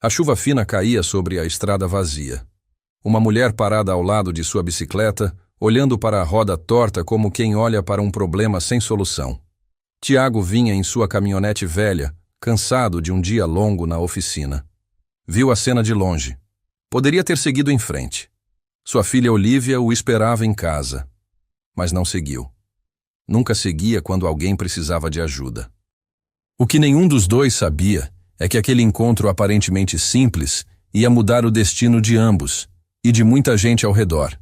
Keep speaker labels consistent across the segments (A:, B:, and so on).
A: A chuva fina caía sobre a estrada vazia. Uma mulher parada ao lado de sua bicicleta, olhando para a roda torta como quem olha para um problema sem solução. Tiago vinha em sua caminhonete velha, cansado de um dia longo na oficina. Viu a cena de longe. Poderia ter seguido em frente. Sua filha Olivia o esperava em casa. Mas não seguiu. Nunca seguia quando alguém precisava de ajuda. O que nenhum dos dois sabia é que aquele encontro aparentemente simples ia mudar o destino de ambos e de muita gente ao redor.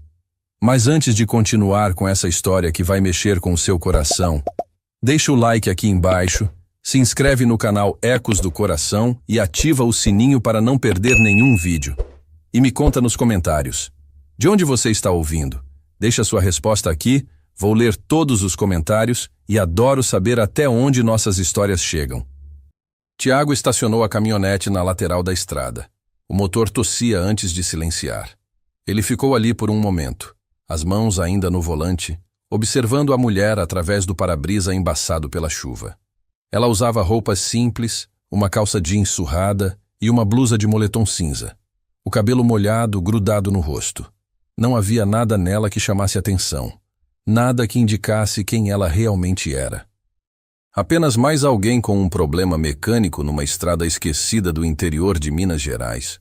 A: Mas antes de continuar com essa história que vai mexer com o seu coração, deixa o like aqui embaixo, se inscreve no canal Ecos do Coração e ativa o sininho para não perder nenhum vídeo. E me conta nos comentários. De onde você está ouvindo? Deixa sua resposta aqui, vou ler todos os comentários e adoro saber até onde nossas histórias chegam. Tiago estacionou a caminhonete na lateral da estrada. O motor tossia antes de silenciar. Ele ficou ali por um momento, as mãos ainda no volante, observando a mulher através do para-brisa embaçado pela chuva. Ela usava roupas simples, uma calça jeans surrada e uma blusa de moletom cinza. O cabelo molhado, grudado no rosto. Não havia nada nela que chamasse atenção. Nada que indicasse quem ela realmente era. Apenas mais alguém com um problema mecânico numa estrada esquecida do interior de Minas Gerais.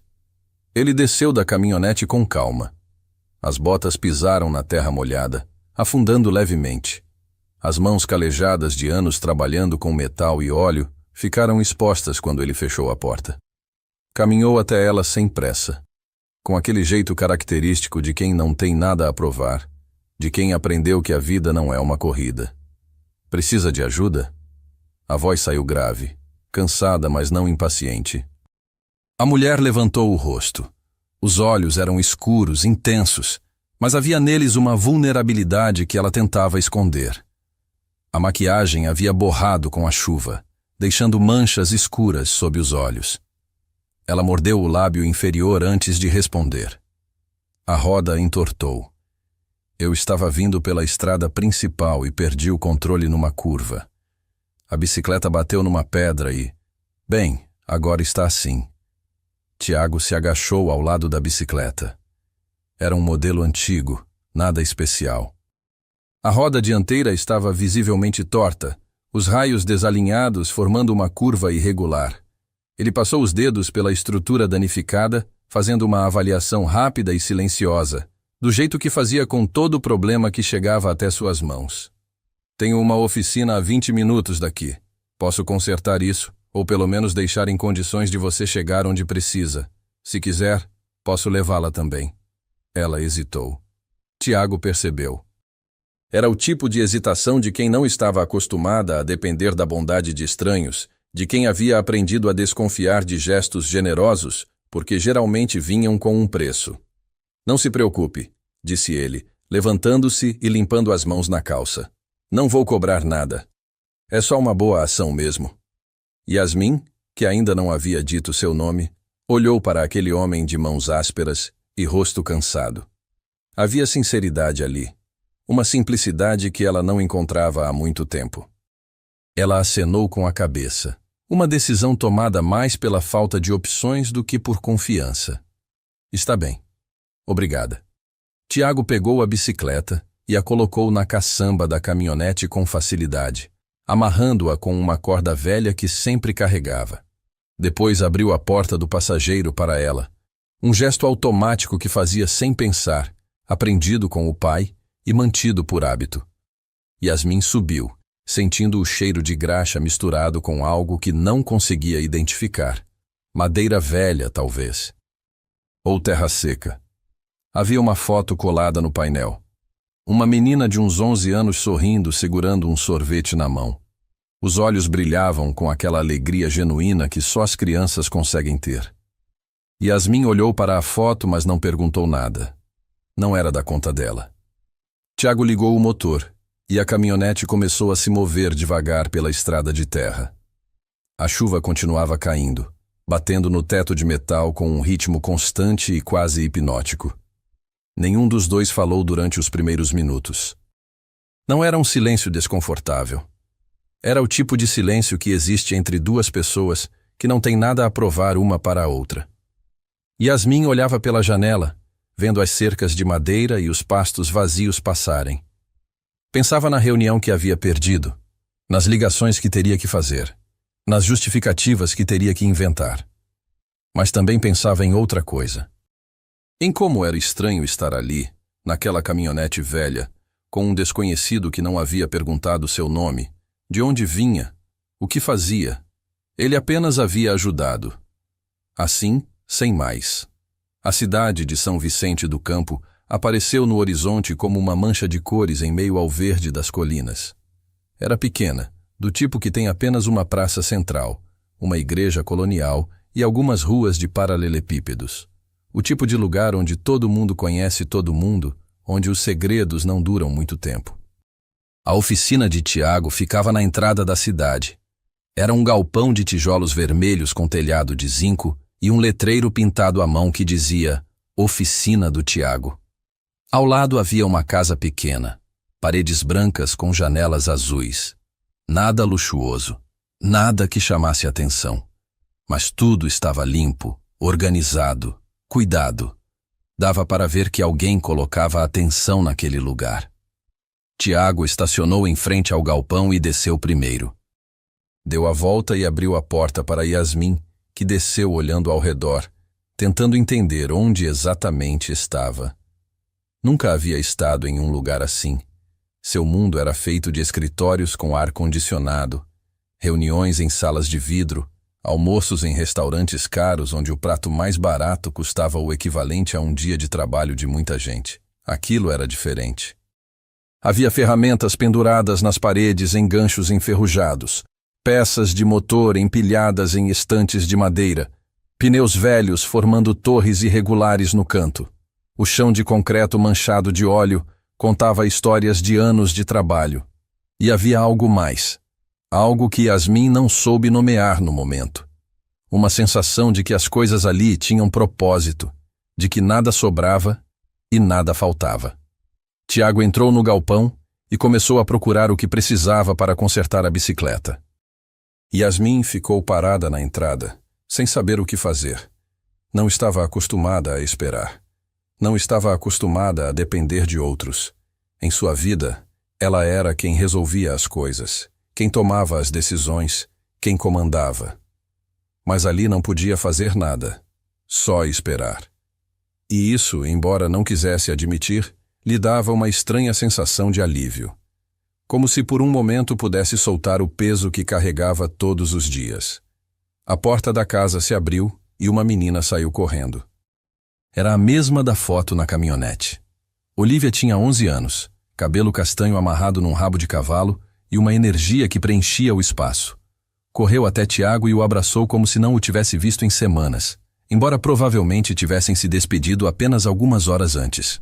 A: Ele desceu da caminhonete com calma. As botas pisaram na terra molhada, afundando levemente. As mãos calejadas de anos trabalhando com metal e óleo ficaram expostas quando ele fechou a porta. Caminhou até ela sem pressa, com aquele jeito característico de quem não tem nada a provar, de quem aprendeu que a vida não é uma corrida. Precisa de ajuda? A voz saiu grave, cansada, mas não impaciente. A mulher levantou o rosto. Os olhos eram escuros, intensos, mas havia neles uma vulnerabilidade que ela tentava esconder. A maquiagem havia borrado com a chuva, deixando manchas escuras sob os olhos. Ela mordeu o lábio inferior antes de responder. A roda entortou. Eu estava vindo pela estrada principal e perdi o controle numa curva. A bicicleta bateu numa pedra e... Bem, agora está assim. Tiago se agachou ao lado da bicicleta. Era um modelo antigo, nada especial. A roda dianteira estava visivelmente torta, os raios desalinhados formando uma curva irregular. Ele passou os dedos pela estrutura danificada, fazendo uma avaliação rápida e silenciosa, do jeito que fazia com todo o problema que chegava até suas mãos. Tenho uma oficina a 20 minutos daqui. Posso consertar isso, ou pelo menos deixar em condições de você chegar onde precisa. Se quiser, posso levá-la também. Ela hesitou. Tiago percebeu. Era o tipo de hesitação de quem não estava acostumada a depender da bondade de estranhos, de quem havia aprendido a desconfiar de gestos generosos, porque geralmente vinham com um preço. Não se preocupe, disse ele, levantando-se e limpando as mãos na calça. Não vou cobrar nada. É só uma boa ação mesmo. Yasmin, que ainda não havia dito seu nome, olhou para aquele homem de mãos ásperas e rosto cansado. Havia sinceridade ali, uma simplicidade que ela não encontrava há muito tempo. Ela acenou com a cabeça, uma decisão tomada mais pela falta de opções do que por confiança. Está bem. Obrigada. Tiago pegou a bicicleta e a colocou na caçamba da caminhonete com facilidade, amarrando-a com uma corda velha que sempre carregava. Depois abriu a porta do passageiro para ela, um gesto automático que fazia sem pensar, aprendido com o pai e mantido por hábito. Yasmin subiu, sentindo o cheiro de graxa misturado com algo que não conseguia identificar. Madeira velha, talvez. Ou terra seca. Havia uma foto colada no painel. Uma menina de uns 11 anos sorrindo, segurando um sorvete na mão. Os olhos brilhavam com aquela alegria genuína que só as crianças conseguem ter. Yasmin olhou para a foto, mas não perguntou nada. Não era da conta dela. Tiago ligou o motor, e a caminhonete começou a se mover devagar pela estrada de terra. A chuva continuava caindo, batendo no teto de metal com um ritmo constante e quase hipnótico. Nenhum dos dois falou durante os primeiros minutos. Não era um silêncio desconfortável. Era o tipo de silêncio que existe entre duas pessoas que não têm nada a provar uma para a outra. Yasmin olhava pela janela, vendo as cercas de madeira e os pastos vazios passarem. Pensava na reunião que havia perdido, nas ligações que teria que fazer, nas justificativas que teria que inventar. Mas também pensava em outra coisa. Em como era estranho estar ali, naquela caminhonete velha, com um desconhecido que não havia perguntado seu nome, de onde vinha, o que fazia. Ele apenas havia ajudado. Assim, sem mais. A cidade de São Vicente do Campo apareceu no horizonte como uma mancha de cores em meio ao verde das colinas. Era pequena, do tipo que tem apenas uma praça central, uma igreja colonial e algumas ruas de paralelepípedos. O tipo de lugar onde todo mundo conhece todo mundo, onde os segredos não duram muito tempo. A oficina de Tiago ficava na entrada da cidade. Era um galpão de tijolos vermelhos com telhado de zinco e um letreiro pintado à mão que dizia Oficina do Tiago. Ao lado havia uma casa pequena, paredes brancas com janelas azuis. Nada luxuoso, nada que chamasse atenção. Mas tudo estava limpo, organizado, cuidado. Dava para ver que alguém colocava atenção naquele lugar. Tiago estacionou em frente ao galpão e desceu primeiro. Deu a volta e abriu a porta para Yasmin, que desceu olhando ao redor, tentando entender onde exatamente estava. Nunca havia estado em um lugar assim. Seu mundo era feito de escritórios com ar-condicionado, reuniões em salas de vidro, almoços em restaurantes caros onde o prato mais barato custava o equivalente a um dia de trabalho de muita gente. Aquilo era diferente. Havia ferramentas penduradas nas paredes em ganchos enferrujados, peças de motor empilhadas em estantes de madeira, pneus velhos formando torres irregulares no canto. O chão de concreto manchado de óleo contava histórias de anos de trabalho. E havia algo mais. Algo que Yasmin não soube nomear no momento. Uma sensação de que as coisas ali tinham propósito, de que nada sobrava e nada faltava. Tiago entrou no galpão e começou a procurar o que precisava para consertar a bicicleta. Yasmin ficou parada na entrada, sem saber o que fazer. Não estava acostumada a esperar. Não estava acostumada a depender de outros. Em sua vida, ela era quem resolvia as coisas, quem tomava as decisões, quem comandava. Mas ali não podia fazer nada, só esperar. E isso, embora não quisesse admitir, lhe dava uma estranha sensação de alívio. Como se por um momento pudesse soltar o peso que carregava todos os dias. A porta da casa se abriu e uma menina saiu correndo. Era a mesma da foto na caminhonete. Olivia tinha 11 anos, cabelo castanho amarrado num rabo de cavalo e uma energia que preenchia o espaço. Correu até Tiago e o abraçou como se não o tivesse visto em semanas, embora provavelmente tivessem se despedido apenas algumas horas antes.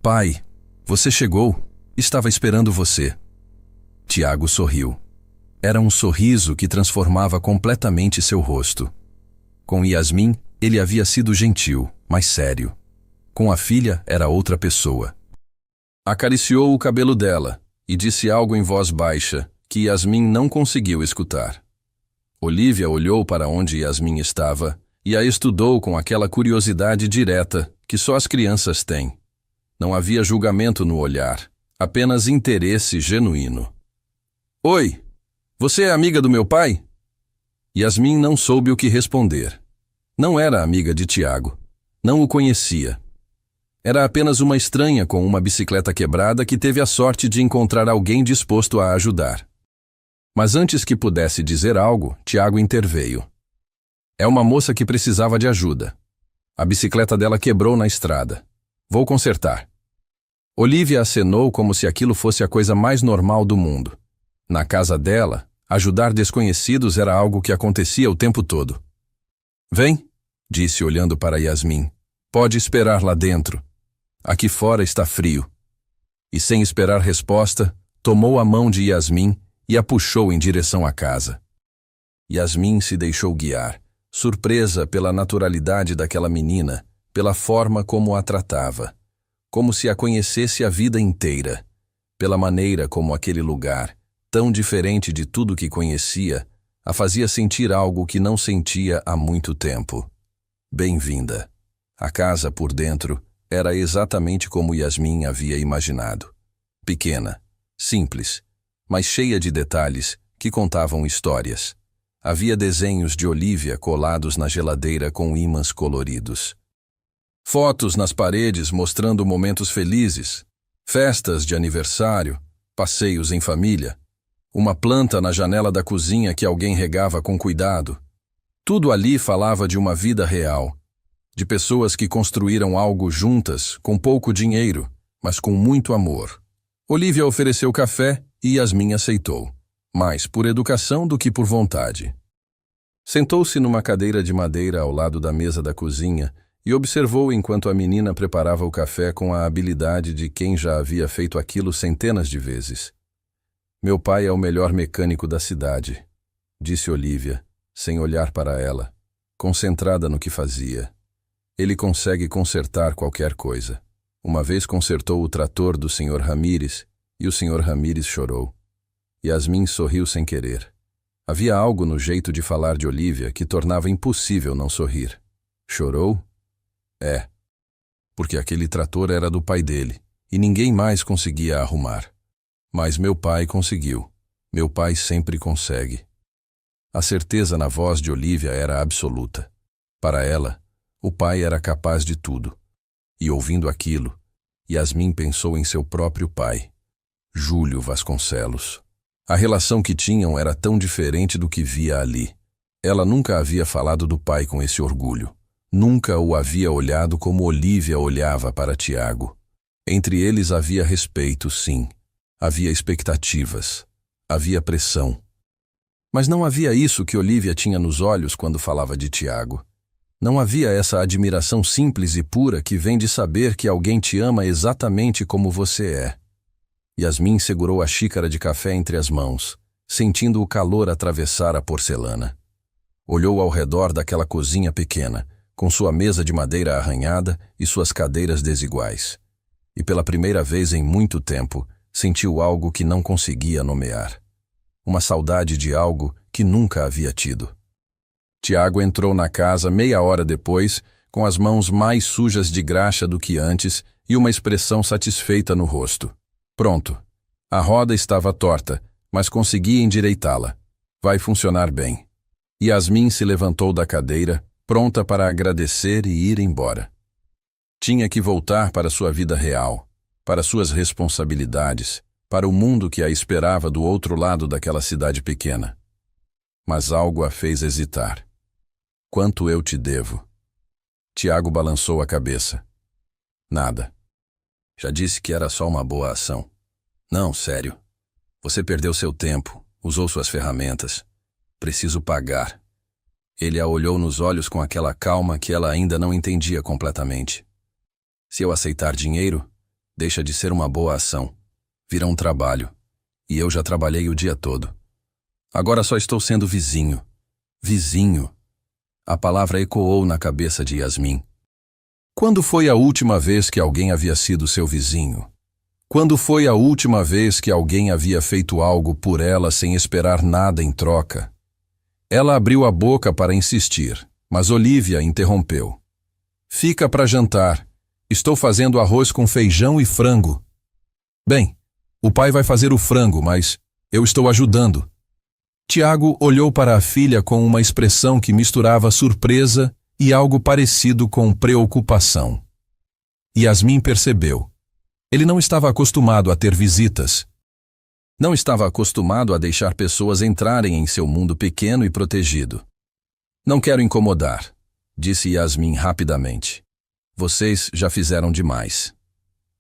A: Pai, você chegou. Estava esperando você. Tiago sorriu. Era um sorriso que transformava completamente seu rosto. Com Yasmin, ele havia sido gentil, mas sério. Com a filha, era outra pessoa. Acariciou o cabelo dela e disse algo em voz baixa que Yasmin não conseguiu escutar. Olivia olhou para onde Yasmin estava e a estudou com aquela curiosidade direta que só as crianças têm. Não havia julgamento no olhar, apenas interesse genuíno. Oi, você é amiga do meu pai? Yasmin não soube o que responder. Não era amiga de Tiago. Não o conhecia. Era apenas uma estranha com uma bicicleta quebrada que teve a sorte de encontrar alguém disposto a ajudar. Mas antes que pudesse dizer algo, Tiago interveio. É uma moça que precisava de ajuda. A bicicleta dela quebrou na estrada. Vou consertar. Olivia acenou como se aquilo fosse a coisa mais normal do mundo. Na casa dela, ajudar desconhecidos era algo que acontecia o tempo todo. Vem, disse olhando para Yasmin. Pode esperar lá dentro. Aqui fora está frio. E sem esperar resposta, tomou a mão de Yasmin e a puxou em direção à casa. Yasmin se deixou guiar, surpresa pela naturalidade daquela menina, pela forma como a tratava, como se a conhecesse a vida inteira, pela maneira como aquele lugar, tão diferente de tudo que conhecia, A fazia sentir algo que não sentia há muito tempo. Bem-vinda. A casa, por dentro, era exatamente como Yasmin havia imaginado. Pequena, simples, mas cheia de detalhes que contavam histórias. Havia desenhos de Olivia colados na geladeira com ímãs coloridos. Fotos nas paredes mostrando momentos felizes, festas de aniversário, passeios em família. Uma planta na janela da cozinha que alguém regava com cuidado. Tudo ali falava de uma vida real, de pessoas que construíram algo juntas, com pouco dinheiro, mas com muito amor. Olivia ofereceu café e Yasmin aceitou, mais por educação do que por vontade. Sentou-se numa cadeira de madeira ao lado da mesa da cozinha e observou enquanto a menina preparava o café com a habilidade de quem já havia feito aquilo centenas de vezes. Meu pai é o melhor mecânico da cidade, disse Olivia, sem olhar para ela, concentrada no que fazia. Ele consegue consertar qualquer coisa. Uma vez consertou o trator do Sr. Ramírez e o Sr. Ramírez chorou. Yasmin sorriu sem querer. Havia algo no jeito de falar de Olivia que tornava impossível não sorrir. Chorou? É. Porque aquele trator era do pai dele e ninguém mais conseguia arrumar. Mas meu pai conseguiu. Meu pai sempre consegue. A certeza na voz de Olivia era absoluta. Para ela, o pai era capaz de tudo. E ouvindo aquilo, Yasmin pensou em seu próprio pai, Júlio Vasconcelos. A relação que tinham era tão diferente do que via ali. Ela nunca havia falado do pai com esse orgulho. Nunca o havia olhado como Olivia olhava para Tiago. Entre eles havia respeito, sim. Havia expectativas. Havia pressão. Mas não havia isso que Olivia tinha nos olhos quando falava de Tiago. Não havia essa admiração simples e pura que vem de saber que alguém te ama exatamente como você é. Yasmin segurou a xícara de café entre as mãos, sentindo o calor atravessar a porcelana. Olhou ao redor daquela cozinha pequena, com sua mesa de madeira arranhada e suas cadeiras desiguais. E pela primeira vez em muito tempo, sentiu algo que não conseguia nomear. Uma saudade de algo que nunca havia tido. Tiago entrou na casa meia hora depois, com as mãos mais sujas de graxa do que antes e uma expressão satisfeita no rosto. Pronto. A roda estava torta, mas consegui endireitá-la. Vai funcionar bem. Yasmin se levantou da cadeira, pronta para agradecer e ir embora. Tinha que voltar para sua vida real, para suas responsabilidades, para o mundo que a esperava do outro lado daquela cidade pequena. Mas algo a fez hesitar. Quanto eu te devo? Tiago balançou a cabeça. Nada. Já disse que era só uma boa ação. Não, sério. Você perdeu seu tempo, usou suas ferramentas. Preciso pagar. Ele a olhou nos olhos com aquela calma que ela ainda não entendia completamente. Se eu aceitar dinheiro, deixa de ser uma boa ação. Vira um trabalho. E eu já trabalhei o dia todo. Agora só estou sendo vizinho. Vizinho. A palavra ecoou na cabeça de Yasmin. Quando foi a última vez que alguém havia sido seu vizinho? Quando foi a última vez que alguém havia feito algo por ela sem esperar nada em troca? Ela abriu a boca para insistir, mas Olivia interrompeu. Fica para jantar. Estou fazendo arroz com feijão e frango. Bem, o pai vai fazer o frango, mas eu estou ajudando. Tiago olhou para a filha com uma expressão que misturava surpresa e algo parecido com preocupação. Yasmin percebeu. Ele não estava acostumado a ter visitas. Não estava acostumado a deixar pessoas entrarem em seu mundo pequeno e protegido. Não quero incomodar, disse Yasmin rapidamente. Vocês já fizeram demais.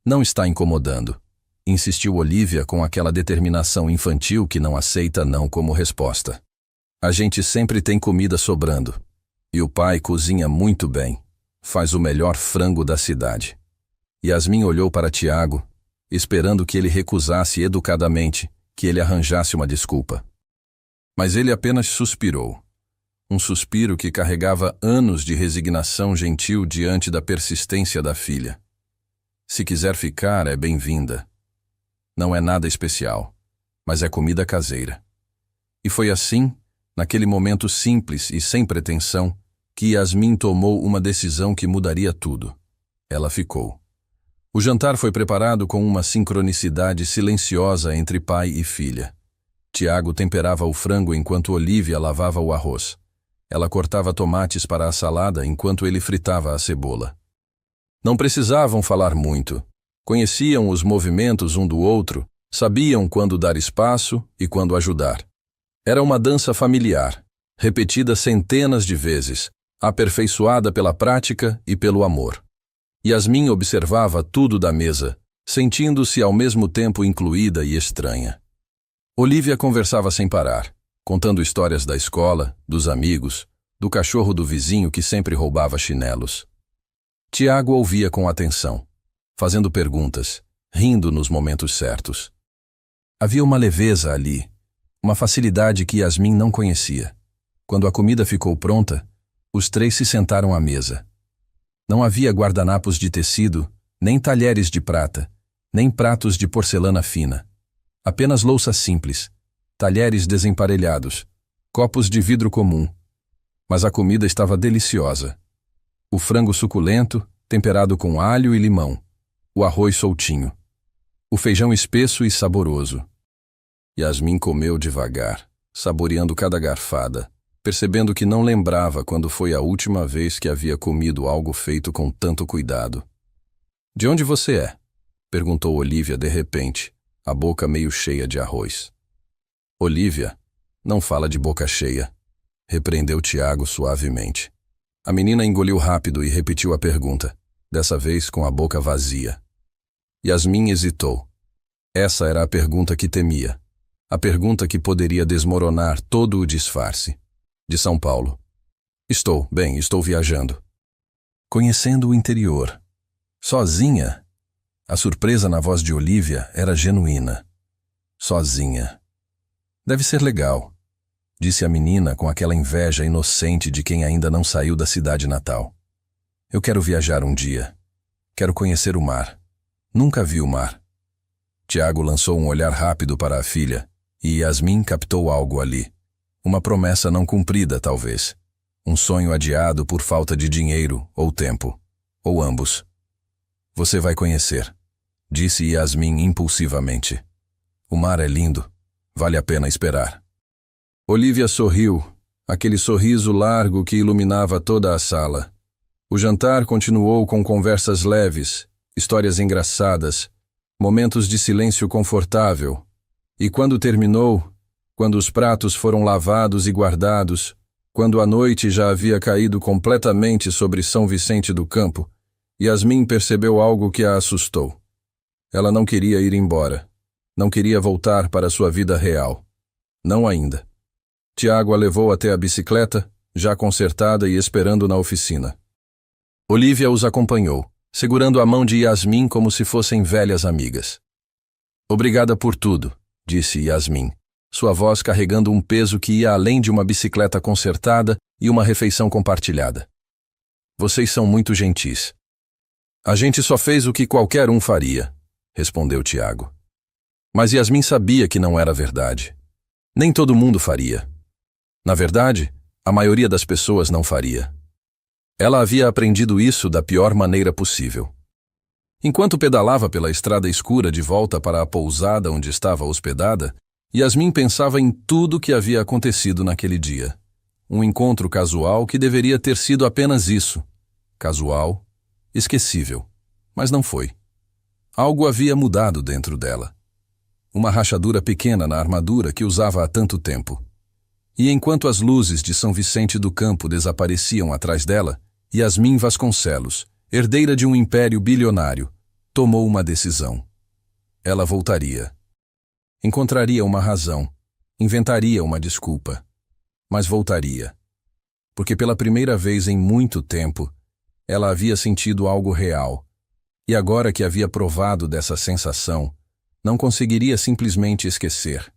A: Não está incomodando, insistiu Olivia com aquela determinação infantil que não aceita não como resposta. A gente sempre tem comida sobrando. E o pai cozinha muito bem. Faz o melhor frango da cidade. Yasmin olhou para Tiago, esperando que ele recusasse educadamente, que ele arranjasse uma desculpa. Mas ele apenas suspirou. Um suspiro que carregava anos de resignação gentil diante da persistência da filha. Se quiser ficar, é bem-vinda. Não é nada especial, mas é comida caseira. E foi assim, naquele momento simples e sem pretensão, que Yasmin tomou uma decisão que mudaria tudo. Ela ficou. O jantar foi preparado com uma sincronicidade silenciosa entre pai e filha. Tiago temperava o frango enquanto Olivia lavava o arroz. Ela cortava tomates para a salada enquanto ele fritava a cebola. Não precisavam falar muito. Conheciam os movimentos um do outro, sabiam quando dar espaço e quando ajudar. Era uma dança familiar, repetida centenas de vezes, aperfeiçoada pela prática e pelo amor. Yasmin observava tudo da mesa, sentindo-se ao mesmo tempo incluída e estranha. Olivia conversava sem parar, contando histórias da escola, dos amigos, do cachorro do vizinho que sempre roubava chinelos. Tiago ouvia com atenção, fazendo perguntas, rindo nos momentos certos. Havia uma leveza ali, uma facilidade que Yasmin não conhecia. Quando a comida ficou pronta, os três se sentaram à mesa. Não havia guardanapos de tecido, nem talheres de prata, nem pratos de porcelana fina. Apenas louça simples, talheres desemparelhados, copos de vidro comum. Mas a comida estava deliciosa. O frango suculento, temperado com alho e limão. O arroz soltinho. O feijão espesso e saboroso. Yasmin comeu devagar, saboreando cada garfada, percebendo que não lembrava quando foi a última vez que havia comido algo feito com tanto cuidado. "De onde você é?" perguntou Olivia de repente, a boca meio cheia de arroz. "Olivia, não fala de boca cheia", repreendeu Tiago suavemente. A menina engoliu rápido e repetiu a pergunta, dessa vez com a boca vazia. Yasmin hesitou. Essa era a pergunta que temia, a pergunta que poderia desmoronar todo o disfarce. "De São Paulo." Estou viajando." "Conhecendo o interior." "Sozinha?" A surpresa na voz de Olivia era genuína. "Sozinha." "Deve ser legal", disse a menina com aquela inveja inocente de quem ainda não saiu da cidade natal. "Eu quero viajar um dia. Quero conhecer o mar. Nunca vi o mar." Tiago lançou um olhar rápido para a filha, e Yasmin captou algo ali. Uma promessa não cumprida, talvez. Um sonho adiado por falta de dinheiro ou tempo. Ou ambos. "Você vai conhecer", disse Yasmin impulsivamente. "O mar é lindo. Vale a pena esperar." Olivia sorriu, aquele sorriso largo que iluminava toda a sala. O jantar continuou com conversas leves, histórias engraçadas, momentos de silêncio confortável. E quando terminou, quando os pratos foram lavados e guardados, quando a noite já havia caído completamente sobre São Vicente do Campo, Yasmin percebeu algo que a assustou. Ela não queria ir embora. Não queria voltar para sua vida real. Não ainda. Tiago a levou até a bicicleta, já consertada e esperando na oficina. Olivia os acompanhou, segurando a mão de Yasmin como se fossem velhas amigas. "Obrigada por tudo", disse Yasmin, sua voz carregando um peso que ia além de uma bicicleta consertada e uma refeição compartilhada. "Vocês são muito gentis." "A gente só fez o que qualquer um faria", respondeu Tiago. Mas Yasmin sabia que não era verdade. Nem todo mundo faria. Na verdade, a maioria das pessoas não faria. Ela havia aprendido isso da pior maneira possível. Enquanto pedalava pela estrada escura de volta para a pousada onde estava hospedada, Yasmin pensava em tudo que havia acontecido naquele dia. Um encontro casual que deveria ter sido apenas isso. Casual, esquecível. Mas não foi. Algo havia mudado dentro dela. Uma rachadura pequena na armadura que usava há tanto tempo. E enquanto as luzes de São Vicente do Campo desapareciam atrás dela, Yasmin Vasconcelos, herdeira de um império bilionário, tomou uma decisão. Ela voltaria. Encontraria uma razão, inventaria uma desculpa, mas voltaria. Porque pela primeira vez em muito tempo, ela havia sentido algo real, e agora que havia provado dessa sensação, não conseguiria simplesmente esquecer.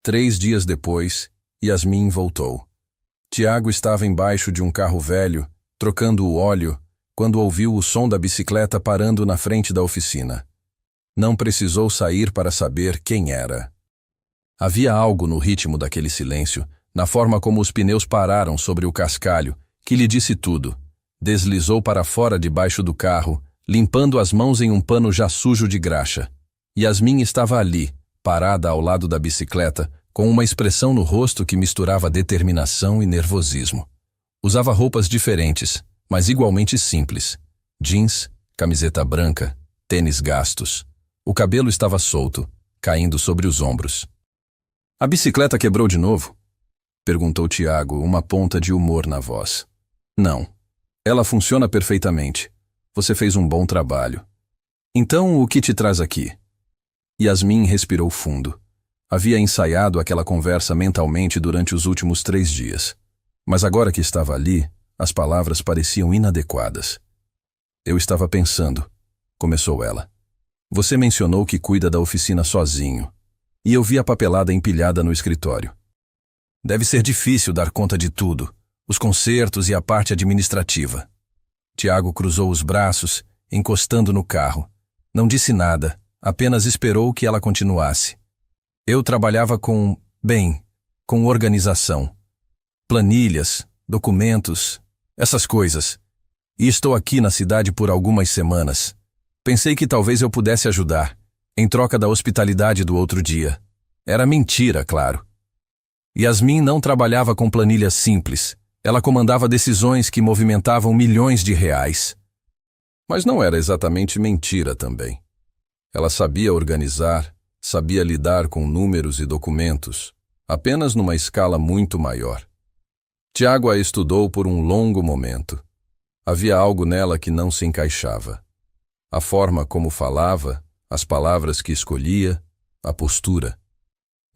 A: 3 dias depois, Yasmin voltou. Tiago estava embaixo de um carro velho, trocando o óleo, quando ouviu o som da bicicleta parando na frente da oficina. Não precisou sair para saber quem era. Havia algo no ritmo daquele silêncio, na forma como os pneus pararam sobre o cascalho, que lhe disse tudo. Deslizou para fora debaixo do carro, limpando as mãos em um pano já sujo de graxa. Yasmin estava ali, parada ao lado da bicicleta, com uma expressão no rosto que misturava determinação e nervosismo. Usava roupas diferentes, mas igualmente simples. Jeans, camiseta branca, tênis gastos. O cabelo estava solto, caindo sobre os ombros. "A bicicleta quebrou de novo?" perguntou Tiago, uma ponta de humor na voz. "Não. Ela funciona perfeitamente. Você fez um bom trabalho. Então, o que te traz aqui?" Yasmin respirou fundo. Havia ensaiado aquela conversa mentalmente durante os últimos 3 dias. Mas agora que estava ali, as palavras pareciam inadequadas. "Eu estava pensando", começou ela. "Você mencionou que cuida da oficina sozinho, e eu vi a papelada empilhada no escritório. Deve ser difícil dar conta de tudo, os consertos e a parte administrativa." Tiago cruzou os braços, encostando no carro. Não disse nada, apenas esperou que ela continuasse. "Eu trabalhava com organização. Planilhas, documentos, essas coisas. E estou aqui na cidade por algumas semanas. Pensei que talvez eu pudesse ajudar, em troca da hospitalidade do outro dia. Era mentira, claro. Yasmin não trabalhava com planilhas simples. Ela comandava decisões que movimentavam milhões de reais. Mas não era exatamente mentira também. Ela sabia organizar, sabia lidar com números e documentos, apenas numa escala muito maior. Tiago a estudou por um longo momento. Havia algo nela que não se encaixava. A forma como falava, as palavras que escolhia, a postura.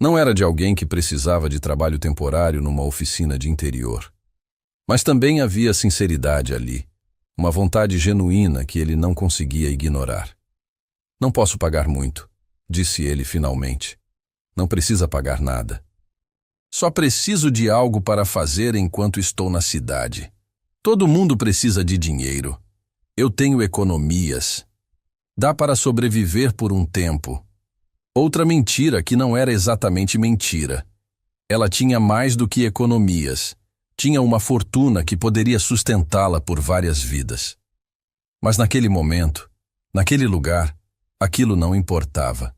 A: Não era de alguém que precisava de trabalho temporário numa oficina de interior. Mas também havia sinceridade ali, uma vontade genuína que ele não conseguia ignorar. "Não posso pagar muito", disse ele finalmente. "Não precisa pagar nada. Só preciso de algo para fazer enquanto estou na cidade. Todo mundo precisa de dinheiro. Eu tenho economias. Dá para sobreviver por um tempo." Outra mentira que não era exatamente mentira. Ela tinha mais do que economias. Tinha uma fortuna que poderia sustentá-la por várias vidas. Mas naquele momento, naquele lugar, aquilo não importava.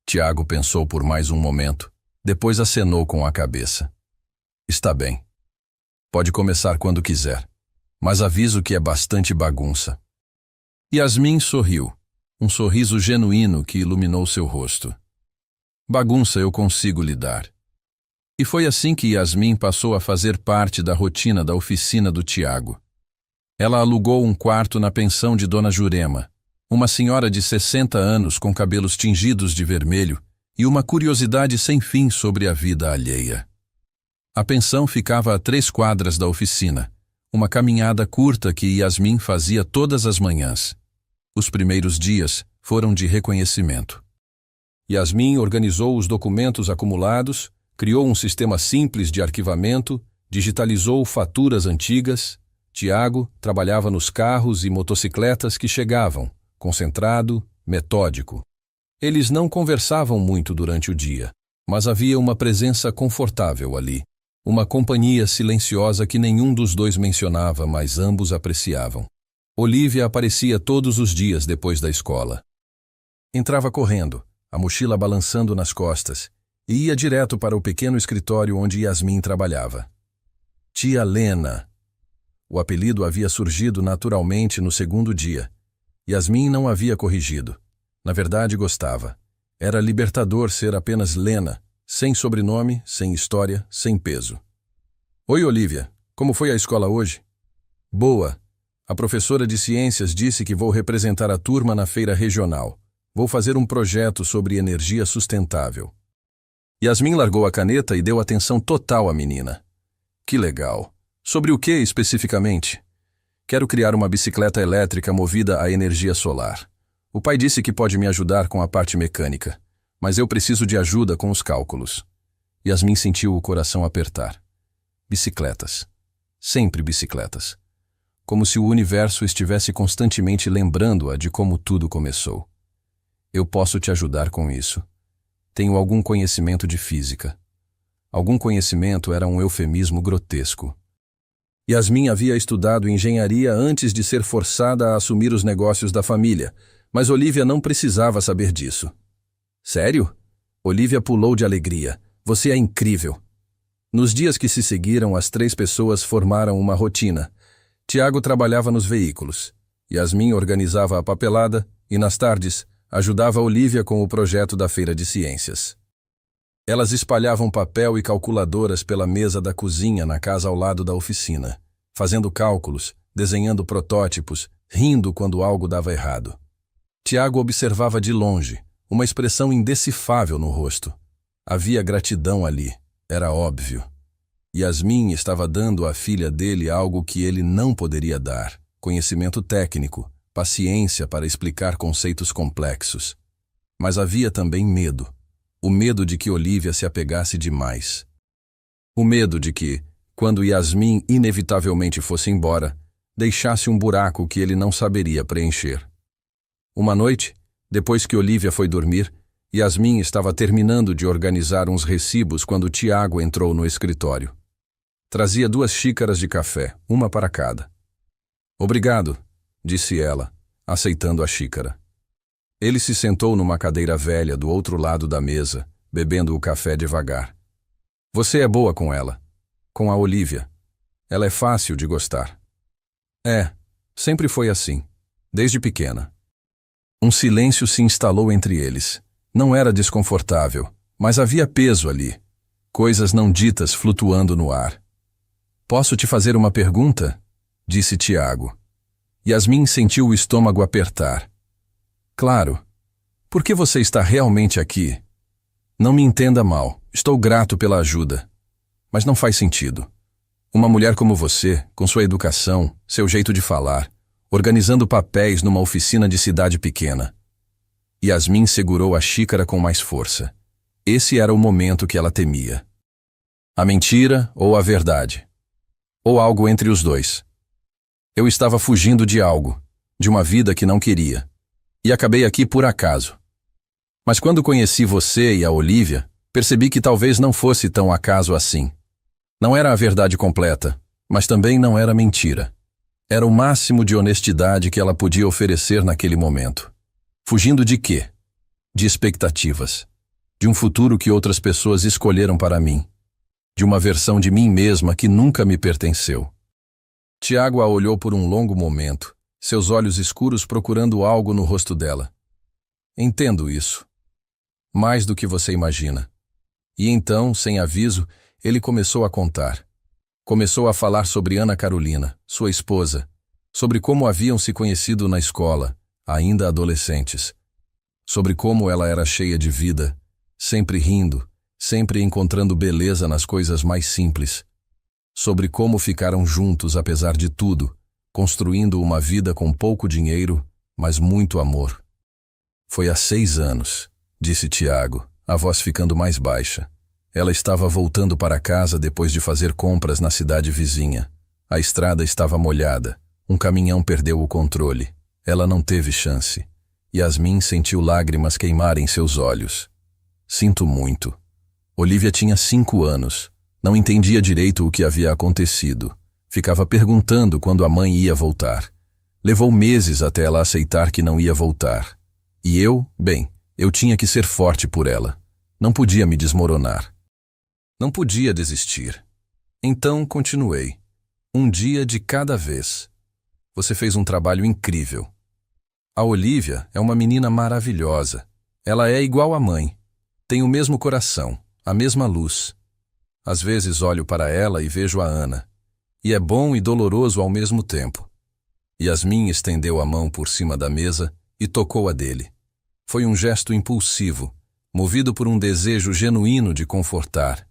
A: Tiago pensou por mais um momento, depois acenou com a cabeça. "Está bem. Pode começar quando quiser, mas aviso que é bastante bagunça." Yasmin sorriu, um sorriso genuíno que iluminou seu rosto. "Bagunça eu consigo lidar." E foi assim que Yasmin passou a fazer parte da rotina da oficina do Tiago. Ela alugou um quarto na pensão de Dona Jurema, uma senhora de 60 anos com cabelos tingidos de vermelho e uma curiosidade sem fim sobre a vida alheia. A pensão ficava a 3 quadras da oficina, uma caminhada curta que Yasmin fazia todas as manhãs. Os primeiros dias foram de reconhecimento. Yasmin organizou os documentos acumulados, criou um sistema simples de arquivamento, digitalizou faturas antigas. Tiago trabalhava nos carros e motocicletas que chegavam, concentrado, metódico. Eles não conversavam muito durante o dia, mas havia uma presença confortável ali, uma companhia silenciosa que nenhum dos dois mencionava, mas ambos apreciavam. Olívia aparecia todos os dias depois da escola. Entrava correndo, a mochila balançando nas costas, e ia direto para o pequeno escritório onde Yasmin trabalhava. Tia Lena. O apelido havia surgido naturalmente no segundo dia. Yasmin não havia corrigido. Na verdade, gostava. Era libertador ser apenas Lena, sem sobrenome, sem história, sem peso. "Oi, Olívia. Como foi a escola hoje?" "Boa. A professora de ciências disse que vou representar a turma na feira regional. Vou fazer um projeto sobre energia sustentável." Yasmin largou a caneta e deu atenção total à menina. "Que legal. Sobre o que especificamente?" "Quero criar uma bicicleta elétrica movida a energia solar. O pai disse que pode me ajudar com a parte mecânica, mas eu preciso de ajuda com os cálculos." Yasmin sentiu o coração apertar. Bicicletas. Sempre bicicletas. Como se o universo estivesse constantemente lembrando-a de como tudo começou. "Eu posso te ajudar com isso. Tenho algum conhecimento de física. Algum conhecimento era um eufemismo grotesco. Yasmin havia estudado engenharia antes de ser forçada a assumir os negócios da família, mas Olivia não precisava saber disso. Sério? Olivia pulou de alegria. Você é incrível. Nos dias que se seguiram, as 3 pessoas formaram uma rotina. Tiago trabalhava nos veículos. Yasmin organizava a papelada e, nas tardes, ajudava Olivia com o projeto da feira de ciências. Elas espalhavam papel e calculadoras pela mesa da cozinha na casa ao lado da oficina, fazendo cálculos, desenhando protótipos, rindo quando algo dava errado. Tiago observava de longe, uma expressão indecifrável no rosto. Havia gratidão ali, era óbvio. Yasmin estava dando à filha dele algo que ele não poderia dar: conhecimento técnico, paciência para explicar conceitos complexos. Mas havia também medo. O medo de que Olivia se apegasse demais. O medo de que, quando Yasmin inevitavelmente fosse embora, deixasse um buraco que ele não saberia preencher. Uma noite, depois que Olivia foi dormir, Yasmin estava terminando de organizar uns recibos quando Tiago entrou no escritório. Trazia 2 xícaras de café, uma para cada. Obrigado, disse ela, aceitando a xícara. Ele se sentou numa cadeira velha do outro lado da mesa, bebendo o café devagar. Você é boa com ela. Com a Olivia. Ela é fácil de gostar. Sempre foi assim, desde pequena. Um silêncio se instalou entre eles. Não era desconfortável, mas havia peso ali. Coisas não ditas flutuando no ar. Posso te fazer uma pergunta? Disse Tiago. Yasmin sentiu o estômago apertar. Claro. Por que você está realmente aqui? Não me entenda mal, estou grato pela ajuda. Mas não faz sentido. Uma mulher como você, com sua educação, seu jeito de falar, organizando papéis numa oficina de cidade pequena. Yasmin segurou a xícara com mais força. Esse era o momento que ela temia. A mentira ou a verdade? Ou algo entre os dois? Eu estava fugindo de algo, de uma vida que não queria. E acabei aqui por acaso. Mas quando conheci você e a Olivia, percebi que talvez não fosse tão acaso assim. Não era a verdade completa, mas também não era mentira. Era o máximo de honestidade que ela podia oferecer naquele momento. Fugindo de quê? De expectativas. De um futuro que outras pessoas escolheram para mim. De uma versão de mim mesma que nunca me pertenceu. Tiago a olhou por um longo momento, seus olhos escuros procurando algo no rosto dela. Entendo isso. Mais do que você imagina. E então, sem aviso, ele começou a contar. Começou a falar sobre Ana Carolina, sua esposa, sobre como haviam se conhecido na escola, ainda adolescentes. Sobre como ela era cheia de vida, sempre rindo, sempre encontrando beleza nas coisas mais simples. Sobre como ficaram juntos apesar de tudo, construindo uma vida com pouco dinheiro, mas muito amor. Foi há 6 anos, disse Tiago, a voz ficando mais baixa. Ela estava voltando para casa depois de fazer compras na cidade vizinha. A estrada estava molhada. Um caminhão perdeu o controle. Ela não teve chance. Yasmin sentiu lágrimas queimarem seus olhos. Sinto muito. Olivia tinha 5 anos. Não entendia direito o que havia acontecido. Ficava perguntando quando a mãe ia voltar. Levou meses até ela aceitar que não ia voltar. E eu tinha que ser forte por ela. Não podia me desmoronar. Não podia desistir. Então continuei. Um dia de cada vez. Você fez um trabalho incrível. A Olivia é uma menina maravilhosa. Ela é igual à mãe. Tem o mesmo coração, a mesma luz. Às vezes olho para ela e vejo a Ana. E é bom e doloroso ao mesmo tempo. Yasmin estendeu a mão por cima da mesa e tocou a dele. Foi um gesto impulsivo, movido por um desejo genuíno de confortar.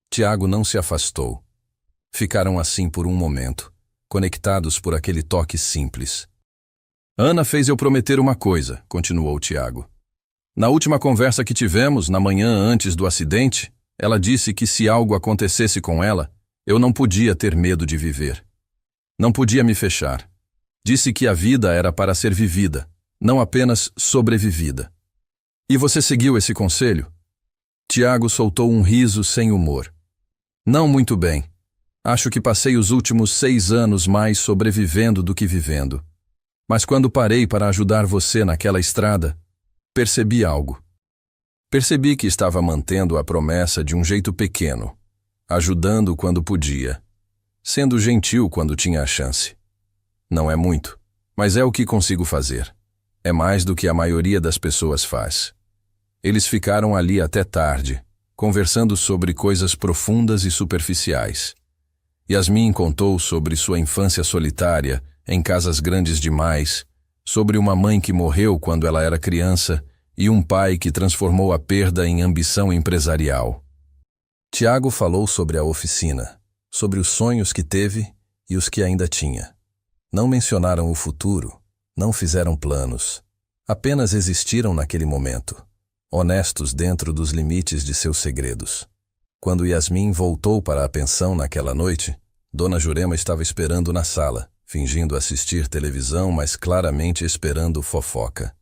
A: Tiago não se afastou. Ficaram assim por um momento, conectados por aquele toque simples. Ana fez eu prometer uma coisa, continuou Tiago. Na última conversa que tivemos, na manhã antes do acidente, ela disse que se algo acontecesse com ela, eu não podia ter medo de viver. Não podia me fechar. Disse que a vida era para ser vivida, não apenas sobrevivida. E você seguiu esse conselho? Tiago soltou um riso sem humor. Não muito bem. Acho que passei os últimos 6 anos mais sobrevivendo do que vivendo. Mas quando parei para ajudar você naquela estrada, percebi algo. Percebi que estava mantendo a promessa de um jeito pequeno, ajudando quando podia, sendo gentil quando tinha a chance. Não é muito, mas é o que consigo fazer. É mais do que a maioria das pessoas faz. Eles ficaram ali até tarde, conversando sobre coisas profundas e superficiais. Yasmin contou sobre sua infância solitária, em casas grandes demais, sobre uma mãe que morreu quando ela era criança e um pai que transformou a perda em ambição empresarial. Tiago falou sobre a oficina, sobre os sonhos que teve e os que ainda tinha. Não mencionaram o futuro, não fizeram planos. Apenas existiram naquele momento, honestos dentro dos limites de seus segredos. Quando Yasmin voltou para a pensão naquela noite, Dona Jurema estava esperando na sala, fingindo assistir televisão, mas claramente esperando fofoca.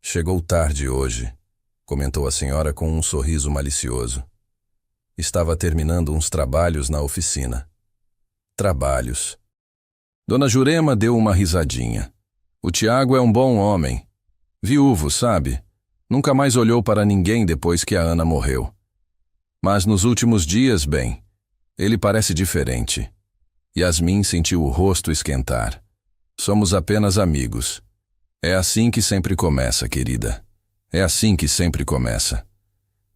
A: Chegou tarde hoje, comentou a senhora com um sorriso malicioso. Estava terminando uns trabalhos na oficina. Trabalhos. Dona Jurema deu uma risadinha. O Tiago é um bom homem. Viúvo, sabe? Nunca mais olhou para ninguém depois que a Ana morreu. Mas nos últimos dias, bem, ele parece diferente. Yasmin sentiu o rosto esquentar. Somos apenas amigos. É assim que sempre começa, querida. É assim que sempre começa.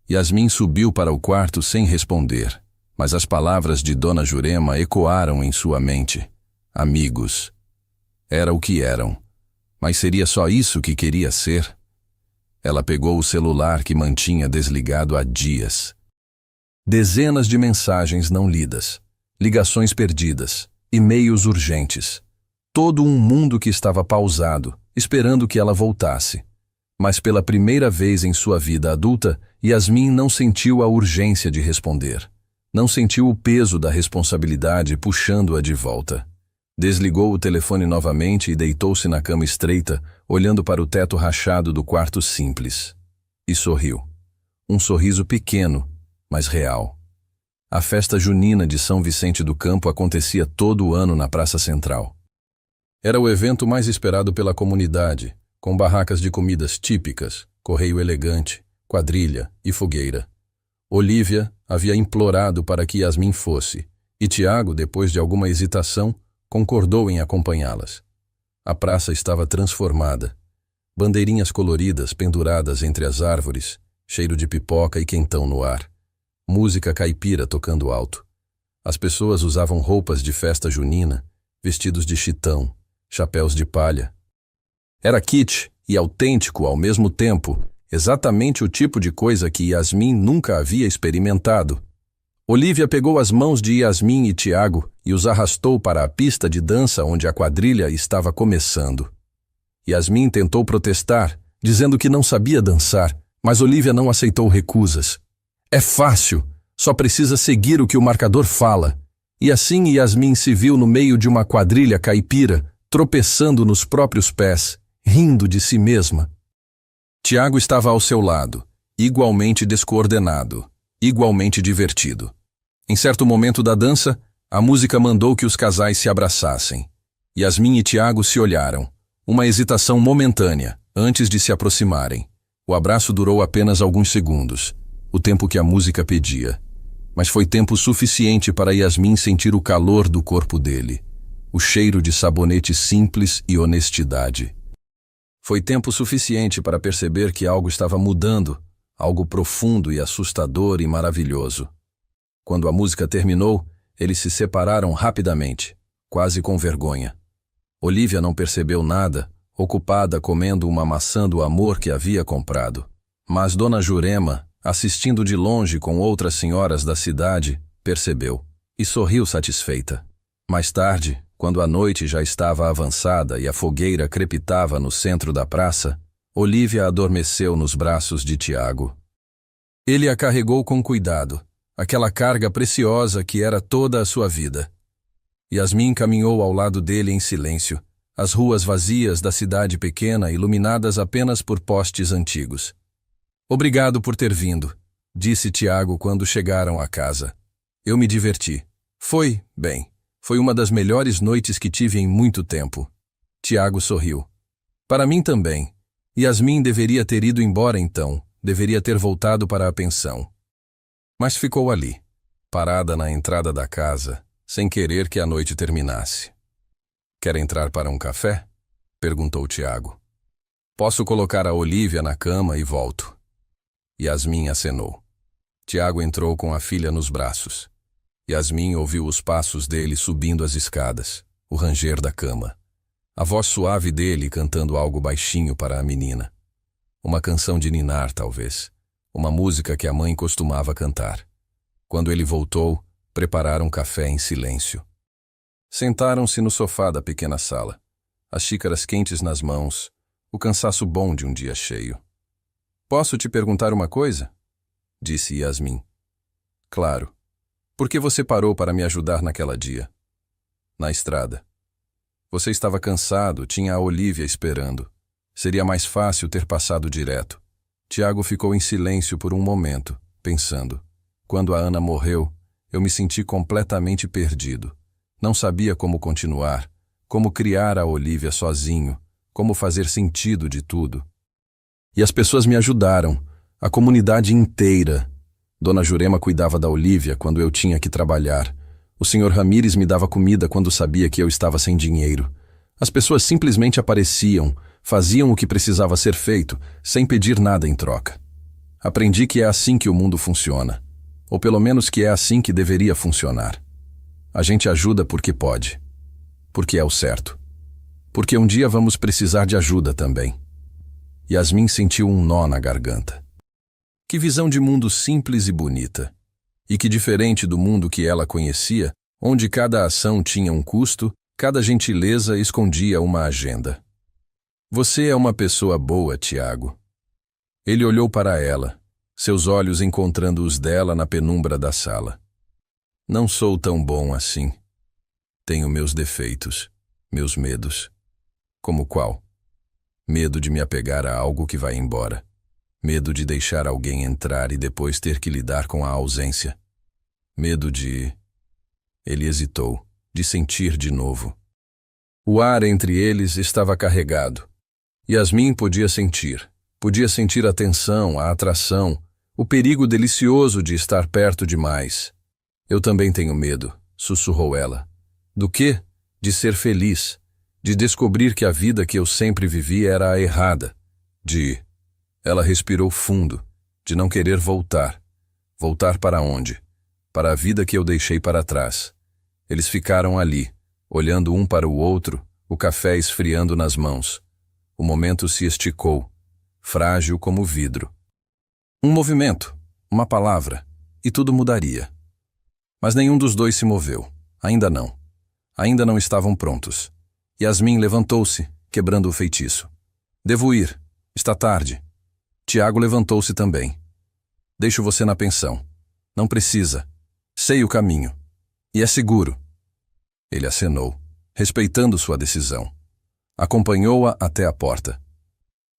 A: Yasmin subiu para o quarto sem responder, mas as palavras de Dona Jurema ecoaram em sua mente. Amigos. Era o que eram. Mas seria só isso que queria ser? Ela pegou o celular que mantinha desligado há dias. Dezenas de mensagens não lidas, ligações perdidas, e-mails urgentes. Todo um mundo que estava pausado, esperando que ela voltasse. Mas pela primeira vez em sua vida adulta, Yasmin não sentiu a urgência de responder. Não sentiu o peso da responsabilidade puxando-a de volta. Desligou o telefone novamente e deitou-se na cama estreita, olhando para o teto rachado do quarto simples. E sorriu. Um sorriso pequeno, mas real. A festa junina de São Vicente do Campo acontecia todo o ano na Praça Central. Era o evento mais esperado pela comunidade, com barracas de comidas típicas, correio elegante, quadrilha e fogueira. Olívia havia implorado para que Yasmin fosse, e Tiago, depois de alguma hesitação, concordou em acompanhá-las. A praça estava transformada. Bandeirinhas coloridas penduradas entre as árvores, cheiro de pipoca e quentão no ar. Música caipira tocando alto. As pessoas usavam roupas de festa junina, vestidos de chitão, chapéus de palha. Era kitsch e autêntico ao mesmo tempo, exatamente o tipo de coisa que Yasmin nunca havia experimentado. Olívia pegou as mãos de Yasmin e Tiago e os arrastou para a pista de dança onde a quadrilha estava começando. Yasmin tentou protestar, dizendo que não sabia dançar, mas Olívia não aceitou recusas. É fácil, só precisa seguir o que o marcador fala. E assim Yasmin se viu no meio de uma quadrilha caipira, tropeçando nos próprios pés, rindo de si mesma. Tiago estava ao seu lado, igualmente descoordenado, igualmente divertido. Em certo momento da dança, a música mandou que os casais se abraçassem. Yasmin e Tiago se olharam, uma hesitação momentânea, antes de se aproximarem. O abraço durou apenas alguns segundos, o tempo que a música pedia. Mas foi tempo suficiente para Yasmin sentir o calor do corpo dele, o cheiro de sabonete simples e honestidade. Foi tempo suficiente para perceber que algo estava mudando, algo profundo e assustador e maravilhoso. Quando a música terminou, eles se separaram rapidamente, quase com vergonha. Olívia não percebeu nada, ocupada comendo uma maçã do amor que havia comprado. Mas Dona Jurema, assistindo de longe com outras senhoras da cidade, percebeu e sorriu satisfeita. Mais tarde, quando a noite já estava avançada e a fogueira crepitava no centro da praça, Olívia adormeceu nos braços de Tiago. Ele a carregou com cuidado, aquela carga preciosa que era toda a sua vida. Yasmin caminhou ao lado dele em silêncio, as ruas vazias da cidade pequena iluminadas apenas por postes antigos. Obrigado por ter vindo. disse Tiago quando chegaram à casa. Eu me diverti. Foi uma das melhores noites que tive em muito tempo. Tiago sorriu. Para mim também. Yasmin deveria ter ido embora então, deveria ter voltado para a pensão. Mas ficou ali, parada na entrada da casa, sem querer que a noite terminasse. Quer entrar para um café? Perguntou Tiago. Posso colocar a Olívia na cama e volto. Yasmin acenou. Tiago entrou com a filha nos braços. Yasmin ouviu os passos dele subindo as escadas, o ranger da cama. A voz suave dele cantando algo baixinho para a menina. Uma canção de ninar, talvez. Uma música que a mãe costumava cantar. Quando ele voltou, prepararam café em silêncio. Sentaram-se no sofá da pequena sala, as xícaras quentes nas mãos, o cansaço bom de um dia cheio. Posso te perguntar uma coisa? Disse Yasmin. Claro. Por que você parou para me ajudar naquela dia? Na estrada. Você estava cansado, tinha a Olívia esperando. Seria mais fácil ter passado direto. Tiago ficou em silêncio por um momento, pensando. Quando a Ana morreu, eu me senti completamente perdido. Não sabia como continuar, como criar a Olívia sozinho, como fazer sentido de tudo. E as pessoas me ajudaram, a comunidade inteira. Dona Jurema cuidava da Olívia quando eu tinha que trabalhar. O Sr. Ramírez me dava comida quando sabia que eu estava sem dinheiro. As pessoas simplesmente apareciam, faziam o que precisava ser feito, sem pedir nada em troca. Aprendi que é assim que o mundo funciona. Ou pelo menos que é assim que deveria funcionar. A gente ajuda porque pode. Porque é o certo. Porque um dia vamos precisar de ajuda também. Yasmin sentiu um nó na garganta. Que visão de mundo simples e bonita. E que diferente do mundo que ela conhecia, onde cada ação tinha um custo, cada gentileza escondia uma agenda. Você é uma pessoa boa, Tiago. Ele olhou para ela, seus olhos encontrando os dela na penumbra da sala. Não sou tão bom assim. Tenho meus defeitos, meus medos. Como qual? Medo de me apegar a algo que vai embora. Medo de deixar alguém entrar e depois ter que lidar com a ausência. Medo de... Ele hesitou, de sentir de novo. O ar entre eles estava carregado. Yasmin podia sentir a tensão, a atração, o perigo delicioso de estar perto demais. Eu também tenho medo, sussurrou ela. Do quê? De ser feliz, de descobrir que a vida que eu sempre vivi era a errada, Ela respirou fundo, de não querer voltar. Voltar para onde? Para a vida que eu deixei para trás. Eles ficaram ali, olhando um para o outro, o café esfriando nas mãos. O momento se esticou, frágil como vidro. Um movimento, uma palavra, e tudo mudaria. Mas nenhum dos dois se moveu. Ainda não. Ainda não estavam prontos. Yasmin levantou-se, quebrando o feitiço. Devo ir. Está tarde. Tiago levantou-se também. Deixo você na pensão. Não precisa. Sei o caminho. E é seguro. Ele acenou, respeitando sua decisão. Acompanhou-a até a porta.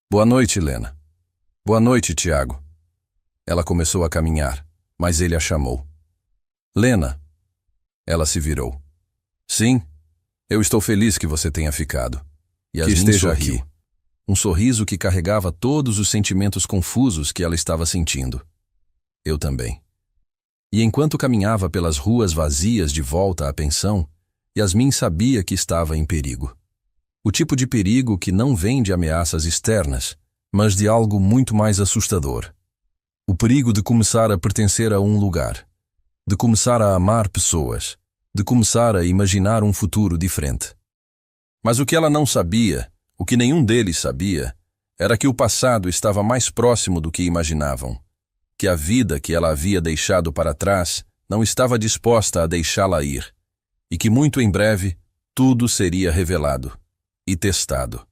A: Boa noite, Lena. Boa noite, Tiago. Ela começou a caminhar, mas ele a chamou. Lena. Ela se virou. Sim, eu estou feliz que você tenha ficado. E que esteja aqui. Um sorriso que carregava todos os sentimentos confusos que ela estava sentindo. Eu também. E enquanto caminhava pelas ruas vazias de volta à pensão, Yasmin sabia que estava em perigo. O tipo de perigo que não vem de ameaças externas, mas de algo muito mais assustador. O perigo de começar a pertencer a um lugar, de começar a amar pessoas, de começar a imaginar um futuro diferente. Mas o que ela não sabia, o que nenhum deles sabia, era que o passado estava mais próximo do que imaginavam, que a vida que ela havia deixado para trás não estava disposta a deixá-la ir, e que muito em breve tudo seria revelado e testado.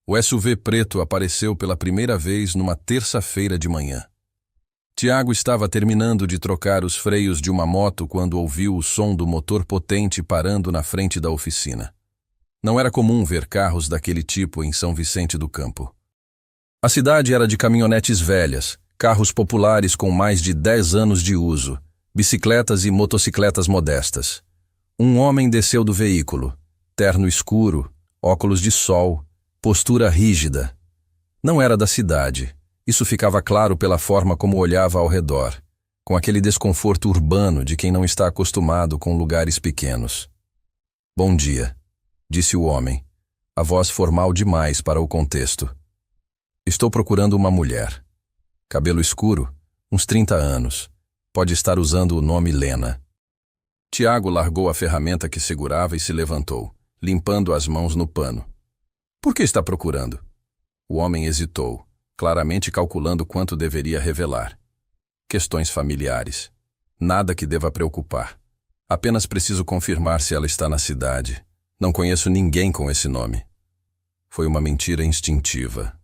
A: O SUV preto apareceu pela primeira vez numa terça-feira de manhã. Tiago estava terminando de trocar os freios de uma moto quando ouviu o som do motor potente parando na frente da oficina. Não era comum ver carros daquele tipo em São Vicente do Campo. A cidade era de caminhonetes velhas, carros populares com mais de 10 anos de uso, bicicletas e motocicletas modestas. Um homem desceu do veículo, terno escuro, óculos de sol, postura rígida. Não era da cidade. Isso ficava claro pela forma como olhava ao redor, com aquele desconforto urbano de quem não está acostumado com lugares pequenos. Bom dia, disse o homem, a voz formal demais para o contexto. Estou procurando uma mulher. Cabelo escuro, uns 30 anos. Pode estar usando o nome Lena. Tiago largou a ferramenta que segurava e se levantou, limpando as mãos no pano. Por que está procurando? O homem hesitou, claramente calculando quanto deveria revelar. Questões familiares. Nada que deva preocupar. Apenas preciso confirmar se ela está na cidade. Não conheço ninguém com esse nome. Foi uma mentira instintiva.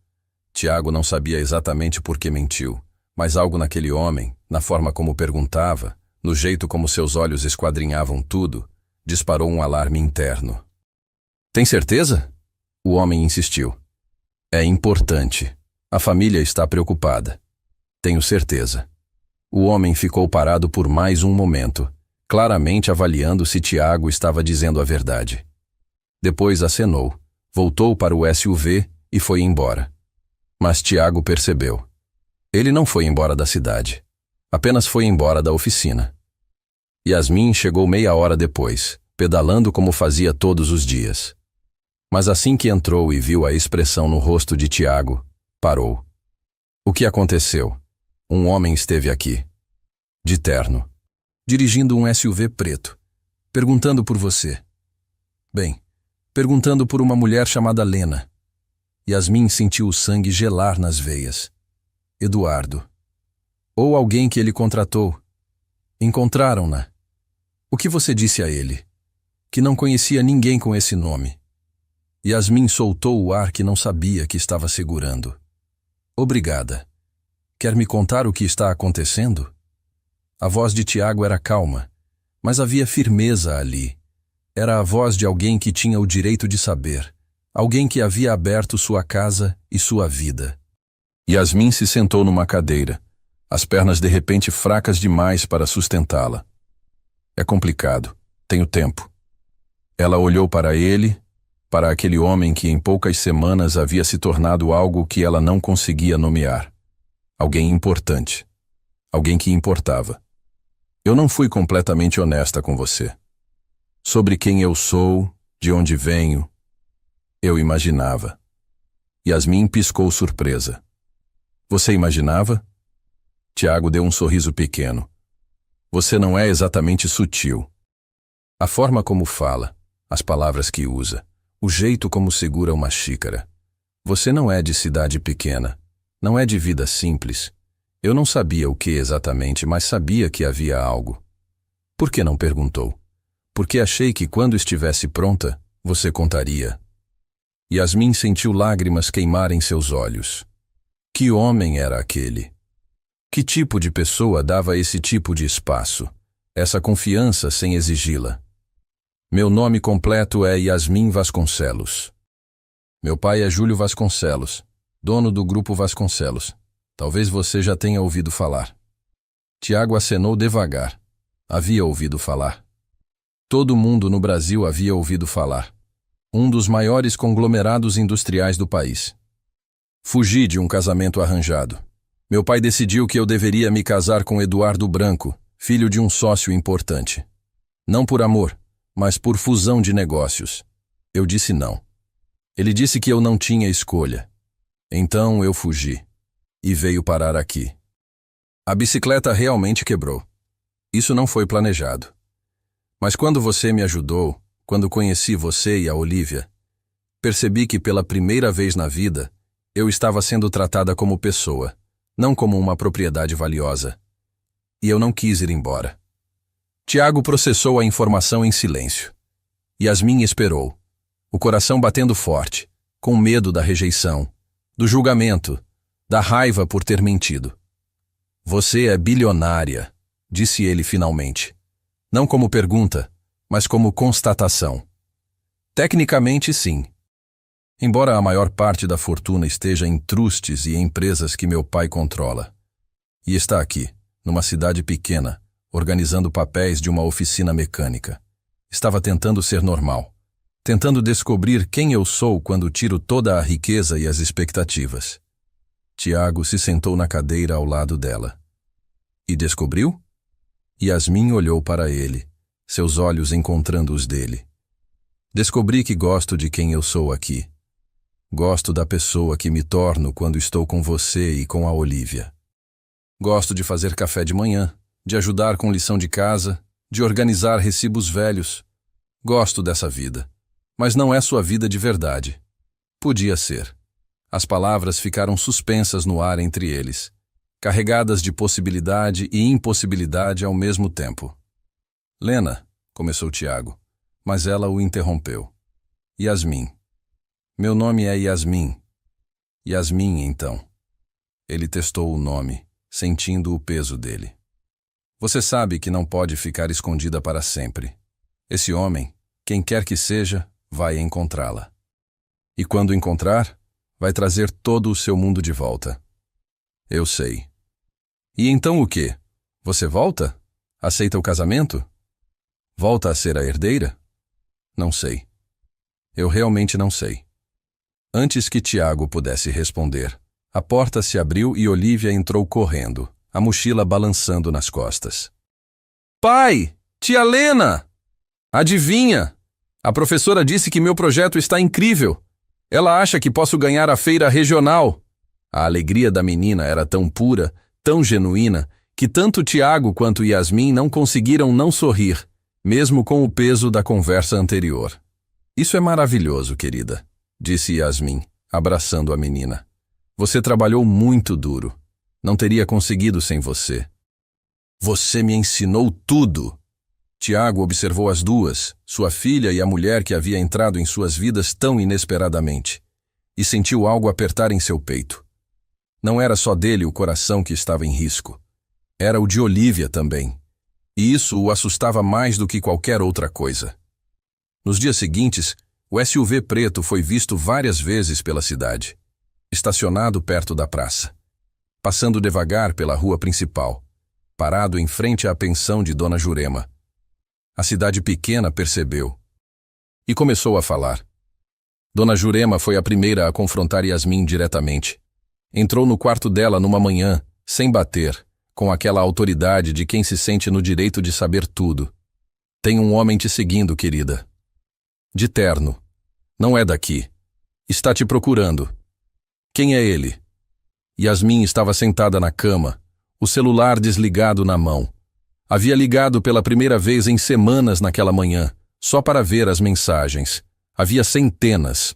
A: Tiago não sabia exatamente por que mentiu, mas algo naquele homem, na forma como perguntava, no jeito como seus olhos esquadrinhavam tudo, disparou um alarme interno. Tem certeza? O homem insistiu. É importante. A família está preocupada. Tenho certeza. O homem ficou parado por mais um momento, claramente avaliando se Tiago estava dizendo a verdade. Depois acenou, voltou para o SUV e foi embora. Mas Tiago percebeu. Ele não foi embora da cidade. Apenas foi embora da oficina. Yasmin chegou meia hora depois, pedalando como fazia todos os dias. Mas assim que entrou e viu a expressão no rosto de Tiago, parou. O que aconteceu? Um homem esteve aqui, de terno, dirigindo um SUV preto, perguntando por você. Bem, perguntando por uma mulher chamada Lena. Yasmin sentiu o sangue gelar nas veias. Eduardo. Ou alguém que ele contratou. Encontraram-na. O que você disse a ele? Que não conhecia ninguém com esse nome. Yasmin soltou o ar que não sabia que estava segurando. Obrigada. Quer me contar o que está acontecendo? A voz de Tiago era calma, mas havia firmeza ali. Era a voz de alguém que tinha o direito de saber. Alguém que havia aberto sua casa e sua vida. Yasmin se sentou numa cadeira, as pernas de repente fracas demais para sustentá-la. É complicado. Tenho tempo. Ela olhou para ele, para aquele homem que em poucas semanas havia se tornado algo que ela não conseguia nomear. Alguém importante. Alguém que importava. Eu não fui completamente honesta com você. Sobre quem eu sou, de onde venho. Eu imaginava. Yasmin piscou surpresa. Você imaginava? Tiago deu um sorriso pequeno. Você não é exatamente sutil. A forma como fala, as palavras que usa, o jeito como segura uma xícara. Você não é de cidade pequena, não é de vida simples. Eu não sabia o que exatamente, mas sabia que havia algo. Por que não perguntou? Porque achei que quando estivesse pronta, você contaria. Yasmin sentiu lágrimas queimarem seus olhos. Que homem era aquele? Que tipo de pessoa dava esse tipo de espaço, essa confiança sem exigi-la? Meu nome completo é Yasmin Vasconcelos. Meu pai é Júlio Vasconcelos, dono do Grupo Vasconcelos. Talvez você já tenha ouvido falar. Tiago acenou devagar. Havia ouvido falar. Todo mundo no Brasil havia ouvido falar. Um dos maiores conglomerados industriais do país. Fugi de um casamento arranjado. Meu pai decidiu que eu deveria me casar com Eduardo Branco, filho de um sócio importante. Não por amor, mas por fusão de negócios. Eu disse não. Ele disse que eu não tinha escolha. Então eu fugi. E veio parar aqui. A bicicleta realmente quebrou. Isso não foi planejado. Mas quando você me ajudou, quando conheci você e a Olívia, percebi que pela primeira vez na vida, eu estava sendo tratada como pessoa, não como uma propriedade valiosa. E eu não quis ir embora. Tiago processou a informação em silêncio. Yasmin esperou, o coração batendo forte, com medo da rejeição, do julgamento, da raiva por ter mentido. Você é bilionária, disse ele finalmente. Não como pergunta, mas como constatação. Tecnicamente, sim. Embora a maior parte da fortuna esteja em trustes e empresas que meu pai controla. E está aqui, numa cidade pequena, organizando papéis de uma oficina mecânica. Estava tentando ser normal, tentando descobrir quem eu sou quando tiro toda a riqueza e as expectativas. Tiago se sentou na cadeira ao lado dela. E descobriu? Yasmin olhou para ele, seus olhos encontrando os dele. Descobri que gosto de quem eu sou aqui. Gosto da pessoa que me torno quando estou com você e com a Olivia. Gosto de fazer café de manhã, de ajudar com lição de casa, de organizar recibos velhos. Gosto dessa vida. Mas não é sua vida de verdade. Podia ser. As palavras ficaram suspensas no ar entre eles, carregadas de possibilidade e impossibilidade ao mesmo tempo. Lena, começou Tiago, mas ela o interrompeu. Yasmin. Meu nome é Yasmin. Yasmin, então. Ele testou o nome, sentindo o peso dele. Você sabe que não pode ficar escondida para sempre. Esse homem, quem quer que seja, vai encontrá-la. E quando encontrar, vai trazer todo o seu mundo de volta. Eu sei. E então o quê? Você volta? Aceita o casamento? Volta a ser a herdeira? Não sei. Eu realmente não sei. Antes que Tiago pudesse responder, a porta se abriu e Olivia entrou correndo, a mochila balançando nas costas. Pai! Tia Lena! Adivinha? A professora disse que meu projeto está incrível. Ela acha que posso ganhar a feira regional. A alegria da menina era tão pura, tão genuína, que tanto Tiago quanto Yasmin não conseguiram não sorrir, mesmo com o peso da conversa anterior. Isso é maravilhoso, querida, disse Yasmin, abraçando a menina. Você trabalhou muito duro. Não teria conseguido sem você. Você me ensinou tudo. Tiago observou as duas, sua filha e a mulher que havia entrado em suas vidas tão inesperadamente, e sentiu algo apertar em seu peito. Não era só dele o coração que estava em risco. Era o de Olivia também. E isso o assustava mais do que qualquer outra coisa. Nos dias seguintes, o SUV preto foi visto várias vezes pela cidade, estacionado perto da praça, passando devagar pela rua principal, parado em frente à pensão de Dona Jurema. A cidade pequena percebeu e começou a falar. Dona Jurema foi a primeira a confrontar Yasmin diretamente. Entrou no quarto dela numa manhã, sem bater, com aquela autoridade de quem se sente no direito de saber tudo. Tem um homem te seguindo, querida. De terno. Não é daqui. Está te procurando. Quem é ele? Yasmin estava sentada na cama, o celular desligado na mão. Havia ligado pela primeira vez em semanas naquela manhã, só para ver as mensagens. Havia centenas.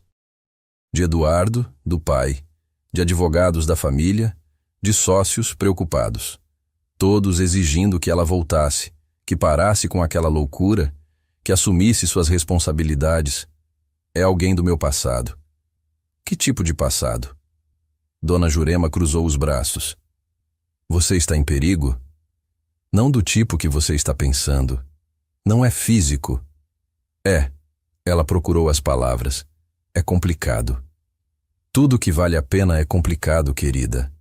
A: De Eduardo, do pai, de advogados da família, de sócios preocupados. Todos exigindo que ela voltasse, que parasse com aquela loucura, que assumisse suas responsabilidades. É alguém do meu passado. Que tipo de passado? Dona Jurema cruzou os braços. Você está em perigo? Não do tipo que você está pensando. Não é físico. É. Ela procurou as palavras. É complicado. Tudo que vale a pena é complicado, querida.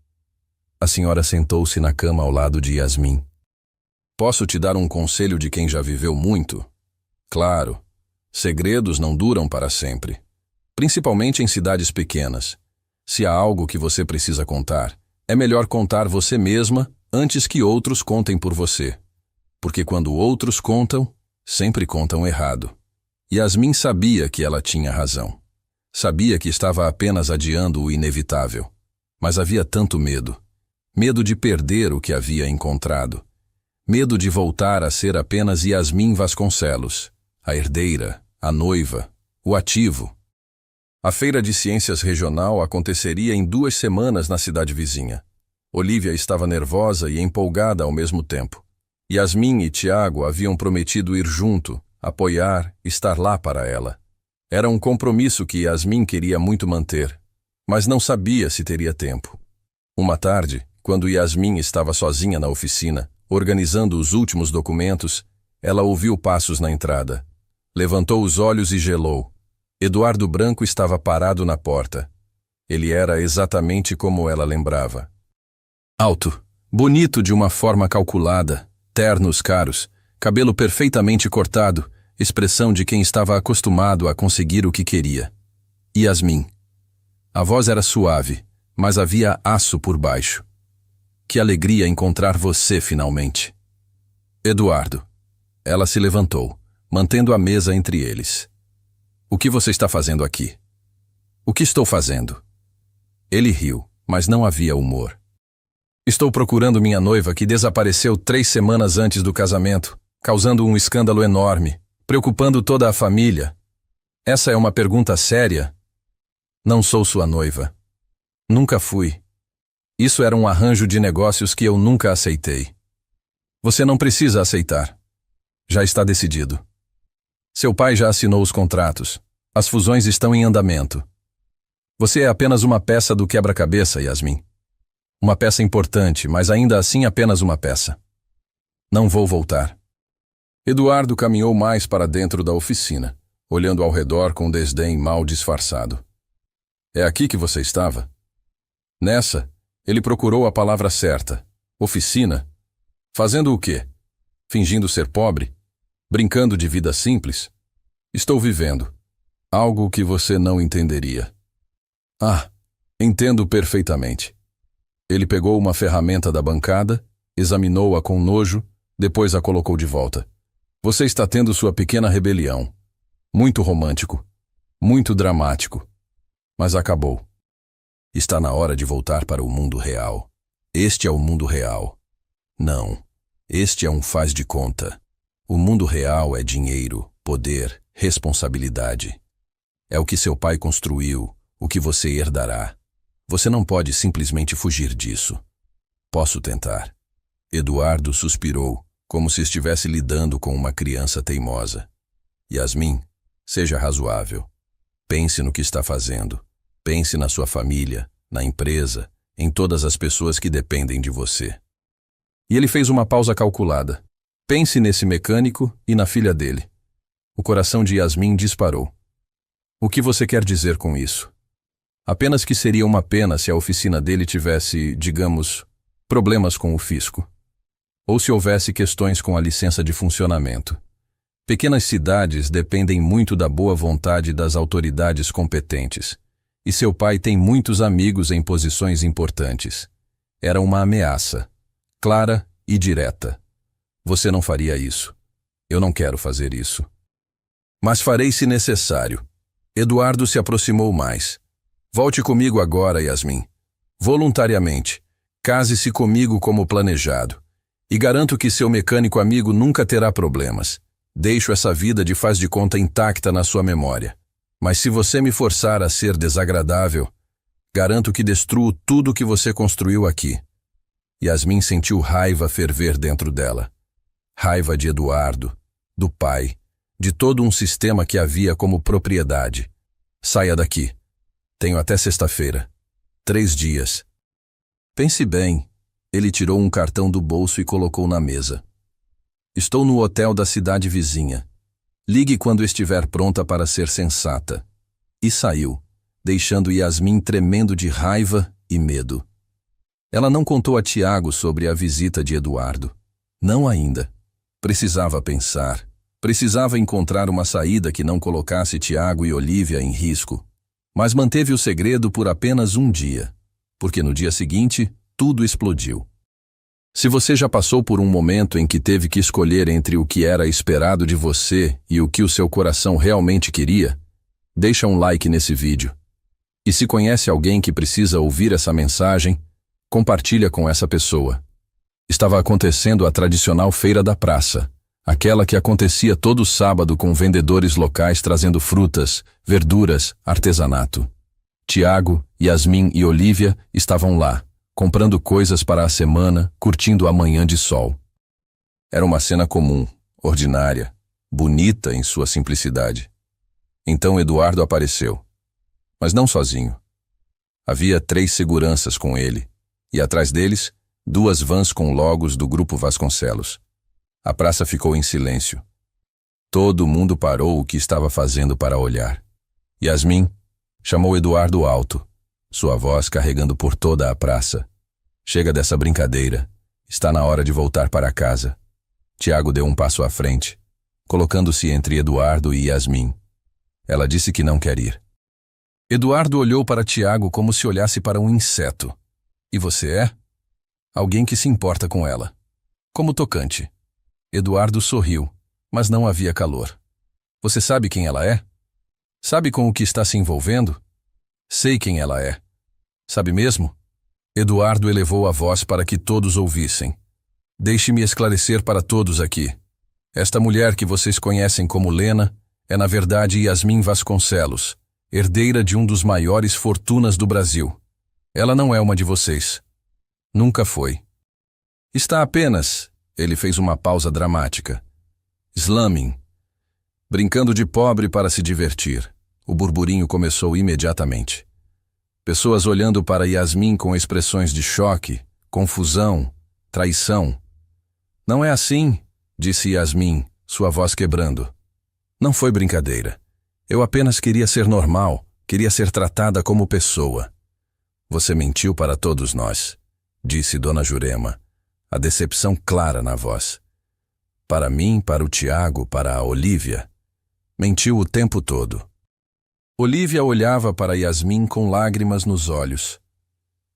A: A senhora sentou-se na cama ao lado de Yasmin. Posso te dar um conselho de quem já viveu muito? Claro. Segredos não duram para sempre. Principalmente em cidades pequenas. Se há algo que você precisa contar, é melhor contar você mesma antes que outros contem por você. Porque quando outros contam, sempre contam errado. Yasmin sabia que ela tinha razão. Sabia que estava apenas adiando o inevitável. Mas havia tanto medo. Medo de perder o que havia encontrado. Medo de voltar a ser apenas Yasmin Vasconcelos, a herdeira, a noiva, o ativo. A feira de ciências regional aconteceria em 2 semanas na cidade vizinha. Olivia estava nervosa e empolgada ao mesmo tempo. Yasmin e Tiago haviam prometido ir junto, apoiar, estar lá para ela. Era um compromisso que Yasmin queria muito manter, mas não sabia se teria tempo. Uma tarde, quando Yasmin estava sozinha na oficina, organizando os últimos documentos, ela ouviu passos na entrada. Levantou os olhos e gelou. Eduardo Branco estava parado na porta. Ele era exatamente como ela lembrava. Alto, bonito de uma forma calculada, ternos caros, cabelo perfeitamente cortado, expressão de quem estava acostumado a conseguir o que queria. Yasmin. A voz era suave, mas havia aço por baixo. Que alegria encontrar você finalmente. Eduardo. Ela se levantou, mantendo a mesa entre eles. O que você está fazendo aqui? O que estou fazendo? Ele riu, mas não havia humor. Estou procurando minha noiva que desapareceu 3 semanas antes do casamento, causando um escândalo enorme, preocupando toda a família. Essa é uma pergunta séria? Não sou sua noiva. Nunca fui. Isso era um arranjo de negócios que eu nunca aceitei. Você não precisa aceitar. Já está decidido. Seu pai já assinou os contratos. As fusões estão em andamento. Você é apenas uma peça do quebra-cabeça, Yasmin. Uma peça importante, mas ainda assim apenas uma peça. Não vou voltar. Eduardo caminhou mais para dentro da oficina, olhando ao redor com desdém mal disfarçado. É aqui que você estava? Nessa, ele procurou a palavra certa. Oficina? Fazendo o quê? Fingindo ser pobre? Brincando de vida simples? Estou vivendo. Algo que você não entenderia. Ah, entendo perfeitamente. Ele pegou uma ferramenta da bancada, examinou-a com nojo, depois a colocou de volta. Você está tendo sua pequena rebelião. Muito romântico. Muito dramático. Mas acabou. Está na hora de voltar para o mundo real. Este é o mundo real. Não. Este é um faz de conta. O mundo real é dinheiro, poder, responsabilidade. É o que seu pai construiu, o que você herdará. Você não pode simplesmente fugir disso. Posso tentar. Eduardo suspirou, como se estivesse lidando com uma criança teimosa. Yasmin, seja razoável. Pense no que está fazendo. Pense na sua família, na empresa, em todas as pessoas que dependem de você. E ele fez uma pausa calculada. Pense nesse mecânico e na filha dele. O coração de Yasmin disparou. O que você quer dizer com isso? Apenas que seria uma pena se a oficina dele tivesse, digamos, problemas com o fisco. Ou se houvesse questões com a licença de funcionamento. Pequenas cidades dependem muito da boa vontade das autoridades competentes. E seu pai tem muitos amigos em posições importantes. Era uma ameaça, clara e direta. Você não faria isso. Eu não quero fazer isso. Mas farei se necessário. Eduardo se aproximou mais. Volte comigo agora, Yasmin. Voluntariamente. Case-se comigo como planejado. E garanto que seu mecânico amigo nunca terá problemas. Deixo essa vida de faz de conta intacta na sua memória. Mas se você me forçar a ser desagradável, garanto que destruo tudo que você construiu aqui. Yasmin sentiu raiva ferver dentro dela. Raiva de Eduardo, do pai, de todo um sistema que havia como propriedade. Saia daqui. Tenho até sexta-feira. 3 dias. Pense bem. Ele tirou um cartão do bolso e colocou na mesa. Estou no hotel da cidade vizinha. Ligue quando estiver pronta para ser sensata. E saiu, deixando Yasmin tremendo de raiva e medo. Ela não contou a Tiago sobre a visita de Eduardo. Não ainda. Precisava pensar. Precisava encontrar uma saída que não colocasse Tiago e Olívia em risco. Mas manteve o segredo por apenas um dia, porque no dia seguinte, tudo explodiu. Se você já passou por um momento em que teve que escolher entre o que era esperado de você e o que o seu coração realmente queria, deixa um like nesse vídeo. E se conhece alguém que precisa ouvir essa mensagem, compartilha com essa pessoa. Estava acontecendo a tradicional feira da praça, aquela que acontecia todo sábado com vendedores locais trazendo frutas, verduras, artesanato. Tiago, Yasmin e Olívia estavam lá, comprando coisas para a semana, curtindo a manhã de sol. Era uma cena comum, ordinária, bonita em sua simplicidade. Então Eduardo apareceu, mas não sozinho. Havia 3 seguranças com ele, e atrás deles, 2 vans com logos do Grupo Vasconcelos. A praça ficou em silêncio. Todo mundo parou o que estava fazendo para olhar. Yasmin chamou Eduardo alto, sua voz carregando por toda a praça. Chega dessa brincadeira. Está na hora de voltar para casa. Tiago deu um passo à frente, colocando-se entre Eduardo e Yasmin. Ela disse que não quer ir. Eduardo olhou para Tiago como se olhasse para um inseto. E você é? Alguém que se importa com ela. Como tocante. Eduardo sorriu, mas não havia calor. Você sabe quem ela é? Sabe com o que está se envolvendo? Sei quem ela é. Sabe mesmo? Eduardo elevou a voz para que todos ouvissem. Deixe-me esclarecer para todos aqui. Esta mulher que vocês conhecem como Lena é na verdade Yasmin Vasconcelos, herdeira de um dos maiores fortunas do Brasil. Ela não é uma de vocês. Nunca foi. Está apenas, ele fez uma pausa dramática, slumming, brincando de pobre para se divertir. O burburinho começou imediatamente. Pessoas olhando para Yasmin com expressões de choque, confusão, traição. Não é assim, disse Yasmin, sua voz quebrando. Não foi brincadeira. Eu apenas queria ser normal, queria ser tratada como pessoa. Você mentiu para todos nós, disse Dona Jurema, a decepção clara na voz. Para mim, para o Tiago, para a Olívia. Mentiu o tempo todo. Olívia olhava para Yasmin com lágrimas nos olhos.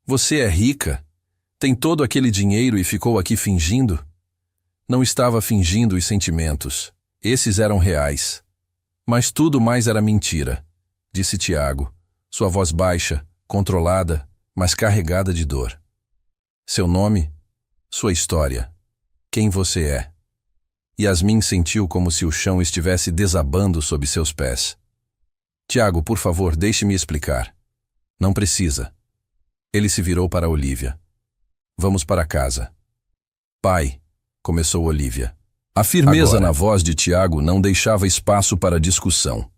A: Você é rica? Tem todo aquele dinheiro e ficou aqui fingindo? Não estava fingindo os sentimentos. Esses eram reais. Mas tudo mais era mentira, disse Tiago, sua voz baixa, controlada, mas carregada de dor. Seu nome? Sua história. Quem você é? Yasmin sentiu como se o chão estivesse desabando sob seus pés. Tiago, por favor, deixe-me explicar. Não precisa. Ele se virou para Olívia. Vamos para casa. Pai, começou Olívia. A firmeza na voz de Tiago não deixava espaço para discussão.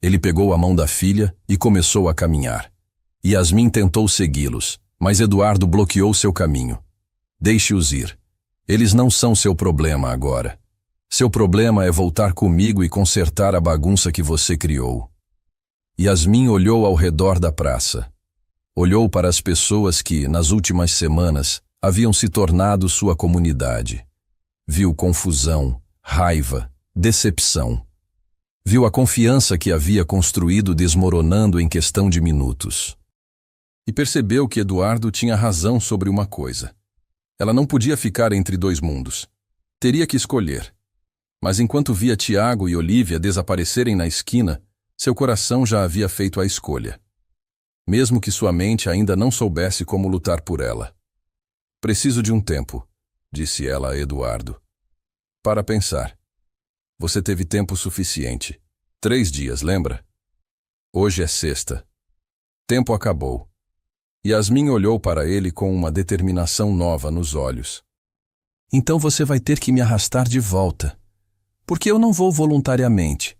A: Ele pegou a mão da filha e começou a caminhar. Yasmin tentou segui-los, mas Eduardo bloqueou seu caminho. Deixe-os ir. Eles não são seu problema agora. Seu problema é voltar comigo e consertar a bagunça que você criou. Yasmin olhou ao redor da praça. Olhou para as pessoas que, nas últimas semanas, haviam se tornado sua comunidade. Viu confusão, raiva, decepção. Viu a confiança que havia construído desmoronando em questão de minutos. E percebeu que Eduardo tinha razão sobre uma coisa. Ela não podia ficar entre dois mundos. Teria que escolher. Mas enquanto via Tiago e Olívia desaparecerem na esquina, seu coração já havia feito a escolha. Mesmo que sua mente ainda não soubesse como lutar por ela. Preciso de um tempo, disse ela a Eduardo. Para pensar. Você teve tempo suficiente. 3 dias, lembra? Hoje é sexta. Tempo acabou. Yasmin olhou para ele com uma determinação nova nos olhos. Então você vai ter que me arrastar de volta. Porque eu não vou voluntariamente.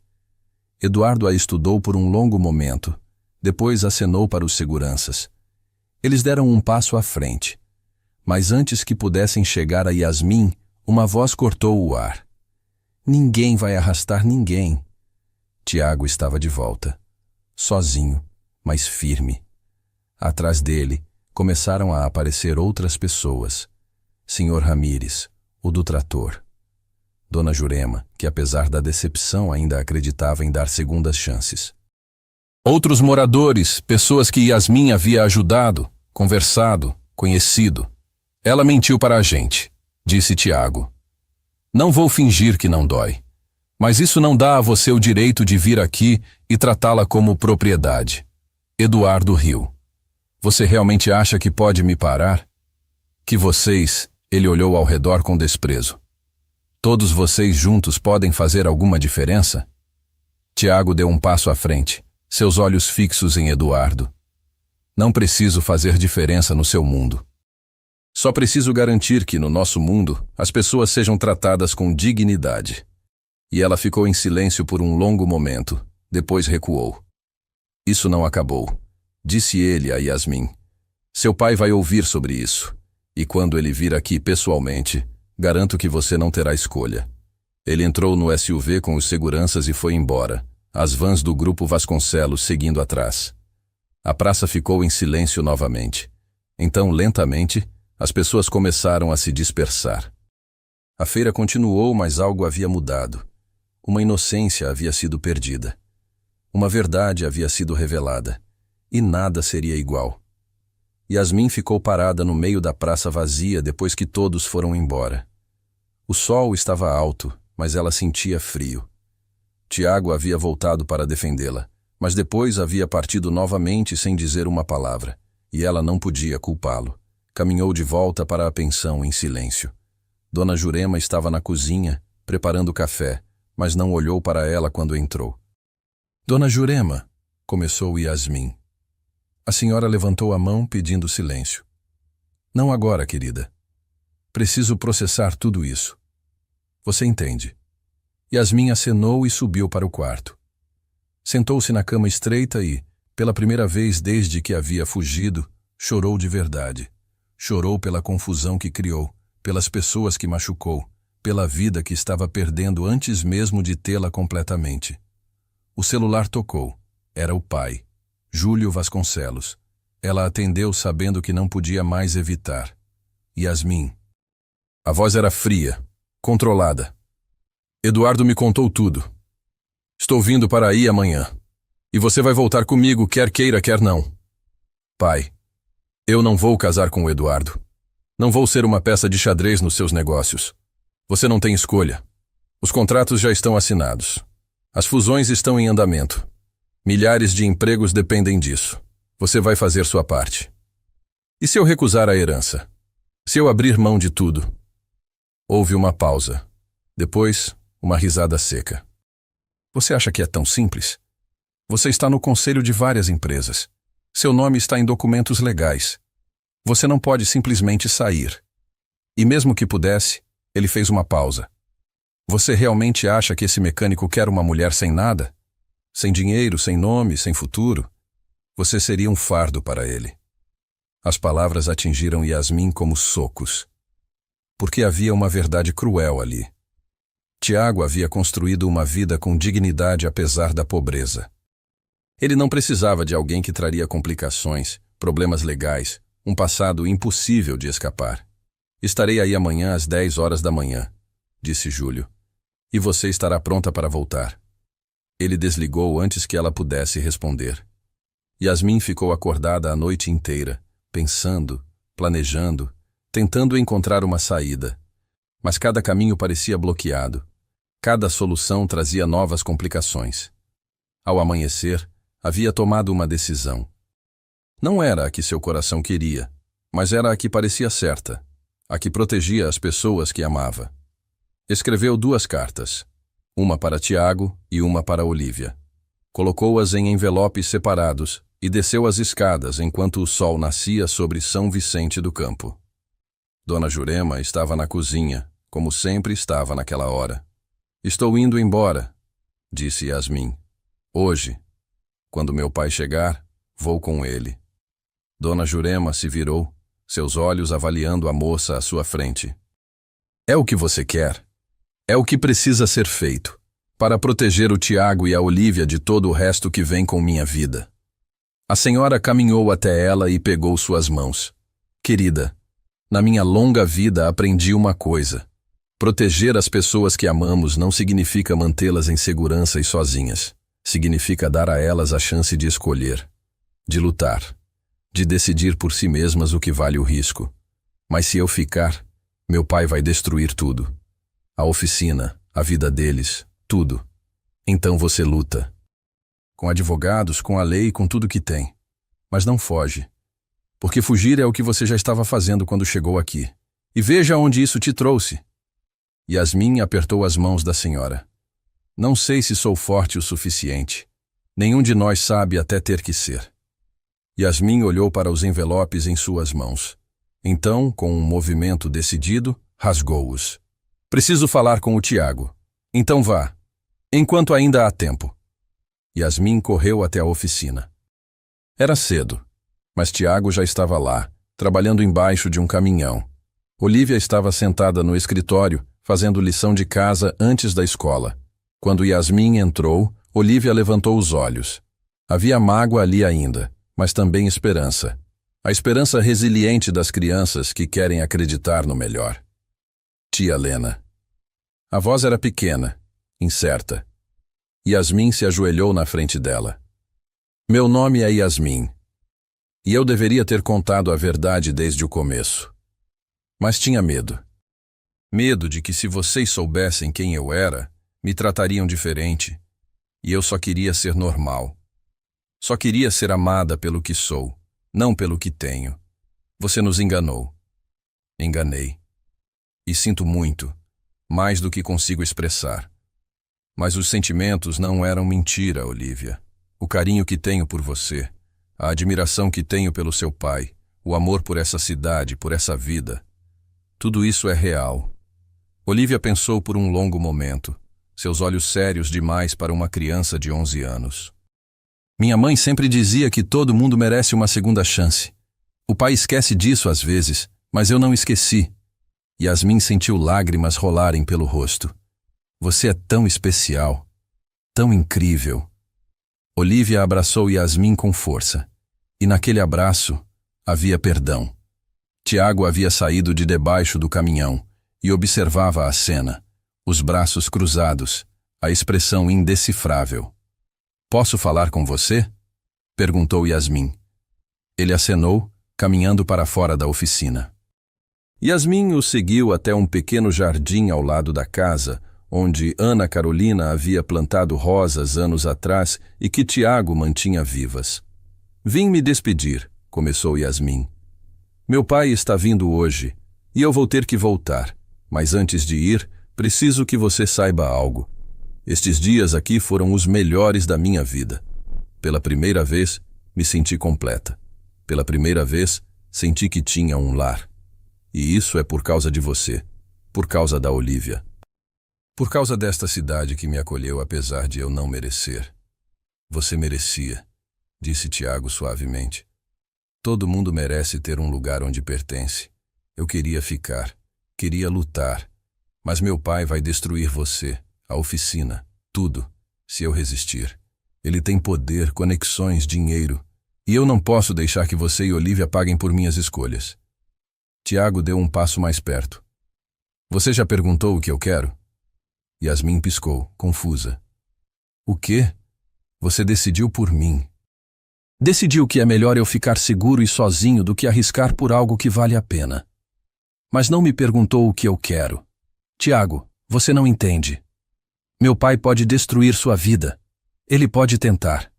A: Eduardo a estudou por um longo momento. Depois acenou para os seguranças. Eles deram um passo à frente. Mas antes que pudessem chegar a Yasmin, uma voz cortou o ar. Ninguém vai arrastar ninguém. Tiago estava de volta. Sozinho, mas firme. Atrás dele, começaram a aparecer outras pessoas. Senhor Ramírez, o do trator. Dona Jurema, que apesar da decepção ainda acreditava em dar segundas chances. Outros moradores, pessoas que Yasmin havia ajudado, conversado, conhecido. Ela mentiu para a gente, disse Tiago. Não vou fingir que não dói. Mas isso não dá a você o direito de vir aqui e tratá-la como propriedade. Eduardo riu. Você realmente acha que pode me parar? Que vocês, ele olhou ao redor com desprezo. Todos vocês juntos podem fazer alguma diferença? Tiago deu um passo à frente, seus olhos fixos em Eduardo. Não preciso fazer diferença no seu mundo. Só preciso garantir que, no nosso mundo, as pessoas sejam tratadas com dignidade. E ela ficou em silêncio por um longo momento, depois recuou. Isso não acabou, disse ele a Yasmin. Seu pai vai ouvir sobre isso, e quando ele vir aqui pessoalmente, garanto que você não terá escolha. Ele entrou no SUV com os seguranças e foi embora, as vans do grupo Vasconcelos seguindo atrás. A praça ficou em silêncio novamente. Então, lentamente, As pessoas começaram a se dispersar. A feira continuou, mas algo havia mudado. Uma inocência havia sido perdida. Uma verdade havia sido revelada. E nada seria igual. Yasmin ficou parada no meio da praça vazia depois que todos foram embora. O sol estava alto, mas ela sentia frio. Tiago havia voltado para defendê-la, mas depois havia partido novamente sem dizer uma palavra, e ela não podia culpá-lo. Caminhou de volta para a pensão em silêncio. Dona Jurema estava na cozinha, preparando café, mas não olhou para ela quando entrou. Dona Jurema, começou Yasmin. A senhora levantou a mão pedindo silêncio. Não agora, querida. Preciso processar tudo isso. Você entende. Yasmin acenou e subiu para o quarto. Sentou-se na cama estreita e, pela primeira vez desde que havia fugido, chorou de verdade. Chorou pela confusão que criou, pelas pessoas que machucou, pela vida que estava perdendo antes mesmo de tê-la completamente. O celular tocou. Era o pai, Júlio Vasconcelos. Ela atendeu sabendo que não podia mais evitar. Yasmin. A voz era fria, controlada. Eduardo me contou tudo. Estou vindo para aí amanhã. E você vai voltar comigo, quer queira, quer não. Pai, eu não vou casar com o Eduardo. Não vou ser uma peça de xadrez nos seus negócios. Você não tem escolha. Os contratos já estão assinados. As fusões estão em andamento. Milhares de empregos dependem disso. Você vai fazer sua parte. E se eu recusar a herança? Se eu abrir mão de tudo? Houve uma pausa. Depois, uma risada seca. Você acha que é tão simples? Você está no conselho de várias empresas. Seu nome está em documentos legais. Você não pode simplesmente sair. E mesmo que pudesse, ele fez uma pausa. Você realmente acha que esse mecânico quer uma mulher sem nada? Sem dinheiro, sem nome, sem futuro? Você seria um fardo para ele. As palavras atingiram Yasmin como socos. Porque havia uma verdade cruel ali. Tiago havia construído uma vida com dignidade apesar da pobreza. Ele não precisava de alguém que traria complicações, problemas legais, um passado impossível de escapar. Estarei aí amanhã às 10 horas da manhã, disse Júlio. E você estará pronta para voltar. Ele desligou antes que ela pudesse responder. Yasmin ficou acordada a noite inteira, pensando, planejando, tentando encontrar uma saída. Mas cada caminho parecia bloqueado. Cada solução trazia novas complicações. Ao amanhecer, havia tomado uma decisão. Não era a que seu coração queria, mas era a que parecia certa, a que protegia as pessoas que amava. Escreveu 2 cartas, uma para Tiago e uma para Olívia. Colocou-as em envelopes separados e desceu as escadas enquanto o sol nascia sobre São Vicente do Campo. Dona Jurema estava na cozinha, como sempre estava naquela hora. Estou indo embora, disse Yasmin. Hoje, quando meu pai chegar, vou com ele. Dona Jurema se virou, seus olhos avaliando a moça à sua frente. É o que você quer? É o que precisa ser feito, para proteger o Tiago e a Olívia de todo o resto que vem com minha vida. A senhora caminhou até ela e pegou suas mãos. Querida, na minha longa vida aprendi uma coisa. Proteger as pessoas que amamos não significa mantê-las em segurança e sozinhas. Significa dar a elas a chance de escolher, de lutar, de decidir por si mesmas o que vale o risco. Mas se eu ficar, meu pai vai destruir tudo. A oficina, a vida deles, tudo. Então você luta. Com advogados, com a lei, com tudo que tem. Mas não foge. Porque fugir é o que você já estava fazendo quando chegou aqui. E veja onde isso te trouxe. Yasmin apertou as mãos da senhora. Não sei se sou forte o suficiente. Nenhum de nós sabe até ter que ser. Yasmin olhou para os envelopes em suas mãos. Então, com um movimento decidido, rasgou-os. Preciso falar com o Tiago. Então vá, enquanto ainda há tempo. Yasmin correu até a oficina. Era cedo, mas Tiago já estava lá, trabalhando embaixo de um caminhão. Olívia estava sentada no escritório, fazendo lição de casa antes da escola. Quando Yasmin entrou, Olívia levantou os olhos. Havia mágoa ali ainda, mas também esperança. A esperança resiliente das crianças que querem acreditar no melhor. Tia Lena. A voz era pequena, incerta. Yasmin se ajoelhou na frente dela. Meu nome é Yasmin. E eu deveria ter contado a verdade desde o começo. Mas tinha medo. Medo de que, se vocês soubessem quem eu era, me tratariam diferente. E eu só queria ser normal. Só queria ser amada pelo que sou, não pelo que tenho. Você nos enganou. Enganei. E sinto muito, mais do que consigo expressar. Mas os sentimentos não eram mentira, Olivia. O carinho que tenho por você, a admiração que tenho pelo seu pai, o amor por essa cidade, por essa vida. Tudo isso é real. Olivia pensou por um longo momento, seus olhos sérios demais para uma criança de 11 anos. Minha mãe sempre dizia que todo mundo merece uma segunda chance. O pai esquece disso às vezes, mas eu não esqueci. Yasmin sentiu lágrimas rolarem pelo rosto. Você é tão especial, tão incrível. Olivia abraçou Yasmin com força. E naquele abraço havia perdão. Tiago havia saído de debaixo do caminhão e observava a cena, os braços cruzados, a expressão indecifrável. Posso falar com você? Perguntou Yasmin. Ele acenou, caminhando para fora da oficina. Yasmin o seguiu até um pequeno jardim ao lado da casa, onde Ana Carolina havia plantado rosas anos atrás e que Tiago mantinha vivas. Vim me despedir, começou Yasmin. Meu pai está vindo hoje, e eu vou ter que voltar. Mas antes de ir, preciso que você saiba algo. Estes dias aqui foram os melhores da minha vida. Pela primeira vez, me senti completa. Pela primeira vez, senti que tinha um lar. E isso é por causa de você, por causa da Olivia. Por causa desta cidade que me acolheu apesar de eu não merecer. Você merecia, disse Tiago suavemente. Todo mundo merece ter um lugar onde pertence. Eu queria ficar, queria lutar. Mas meu pai vai destruir você, a oficina, tudo, se eu resistir. Ele tem poder, conexões, dinheiro. E eu não posso deixar que você e Olivia paguem por minhas escolhas. Tiago deu um passo mais perto. Você já perguntou o que eu quero? Yasmin piscou, confusa. O quê? Você decidiu por mim. Decidiu que é melhor eu ficar seguro e sozinho do que arriscar por algo que vale a pena. Mas não me perguntou o que eu quero. Tiago, você não entende. Meu pai pode destruir sua vida. Ele pode tentar.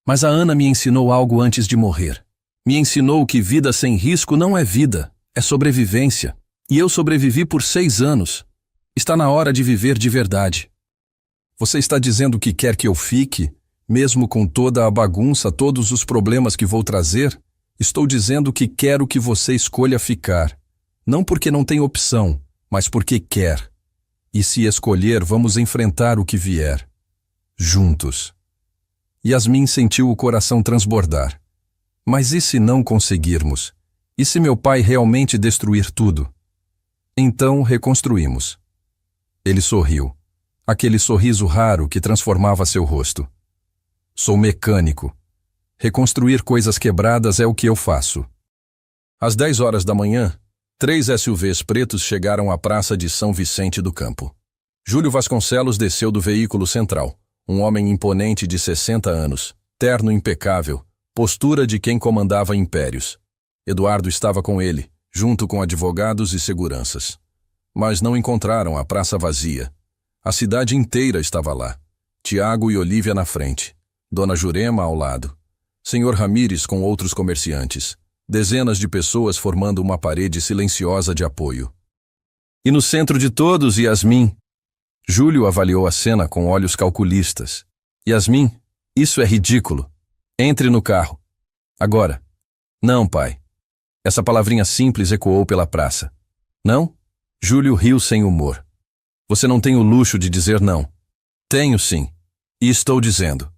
A: Mas a Ana me ensinou algo antes de morrer. Me ensinou que vida sem risco não é vida, é sobrevivência. E eu sobrevivi por 6 anos. Está na hora de viver de verdade. Você está dizendo que quer que eu fique, mesmo com toda a bagunça, todos os problemas que vou trazer? Estou dizendo que quero que você escolha ficar. Não porque não tem opção, mas porque quer. E se escolher, vamos enfrentar o que vier. Juntos. Yasmin sentiu o coração transbordar. Mas e se não conseguirmos? E se meu pai realmente destruir tudo? Então reconstruímos. Ele sorriu. Aquele sorriso raro que transformava seu rosto. Sou mecânico. Reconstruir coisas quebradas é o que eu faço. Às 10 horas da manhã, 3 SUVs pretos chegaram à praça de São Vicente do Campo. Júlio Vasconcelos desceu do veículo central. Um homem imponente de 60 anos, terno impecável, postura de quem comandava impérios. Eduardo estava com ele, junto com advogados e seguranças. Mas não encontraram a praça vazia. A cidade inteira estava lá. Tiago e Olivia na frente. Dona Jurema ao lado. Senhor Ramires com outros comerciantes. Dezenas de pessoas formando uma parede silenciosa de apoio. E no centro de todos, Yasmin. Júlio avaliou a cena com olhos calculistas. Yasmin, isso é ridículo. Entre no carro. Agora. Não, pai. Essa palavrinha simples ecoou pela praça. Não? Júlio riu sem humor. Você não tem o luxo de dizer não. Tenho sim. E estou dizendo.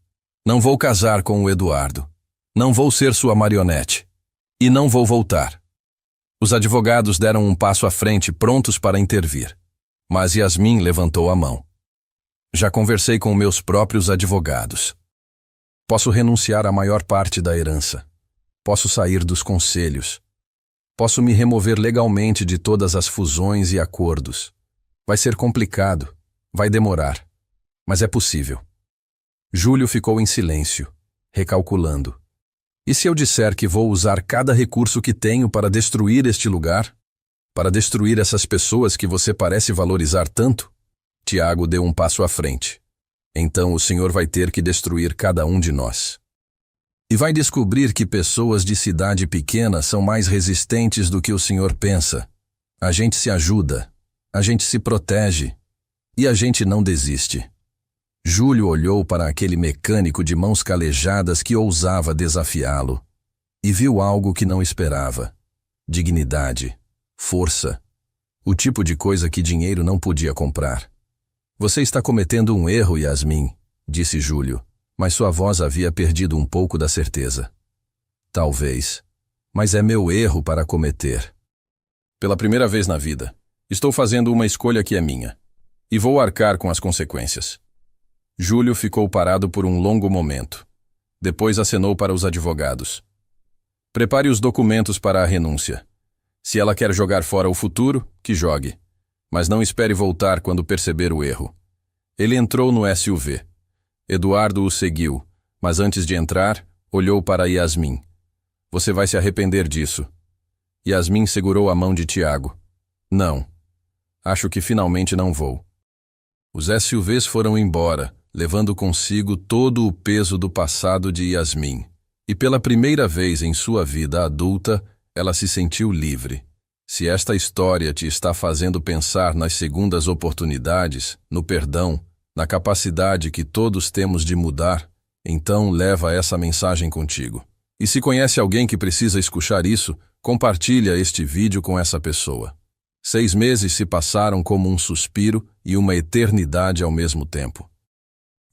A: Não vou casar com o Eduardo. Não vou ser sua marionete. E não vou voltar. Os advogados deram um passo à frente, prontos para intervir. Mas Yasmin levantou a mão. Já conversei com meus próprios advogados. Posso renunciar à maior parte da herança. Posso sair dos conselhos. Posso me remover legalmente de todas as fusões e acordos. Vai ser complicado, vai demorar, mas é possível. Júlio ficou em silêncio, recalculando. E se eu disser que vou usar cada recurso que tenho para destruir este lugar? Para destruir essas pessoas que você parece valorizar tanto? Tiago deu um passo à frente. Então o senhor vai ter que destruir cada um de nós. E vai descobrir que pessoas de cidade pequena são mais resistentes do que o senhor pensa. A gente se ajuda, a gente se protege e a gente não desiste. Júlio olhou para aquele mecânico de mãos calejadas que ousava desafiá-lo e viu algo que não esperava. Dignidade, força, o tipo de coisa que dinheiro não podia comprar. Você está cometendo um erro, Yasmin, disse Júlio, mas sua voz havia perdido um pouco da certeza. Talvez, mas é meu erro para cometer. Pela primeira vez na vida, estou fazendo uma escolha que é minha, e vou arcar com as consequências. Júlio ficou parado por um longo momento. Depois acenou para os advogados. Prepare os documentos para a renúncia. Se ela quer jogar fora o futuro, que jogue. Mas não espere voltar quando perceber o erro. Ele entrou no SUV. Eduardo o seguiu, mas antes de entrar, olhou para Yasmin. Você vai se arrepender disso. Yasmin segurou a mão de Tiago. Não. Acho que finalmente não vou. Os SUVs foram embora, levando consigo todo o peso do passado de Yasmin. E pela primeira vez em sua vida adulta, ela se sentiu livre. Se esta história te está fazendo pensar nas segundas oportunidades, no perdão, na capacidade que todos temos de mudar, então leva essa mensagem contigo. E se conhece alguém que precisa escutar isso, compartilha este vídeo com essa pessoa. 6 meses se passaram como um suspiro e uma eternidade ao mesmo tempo.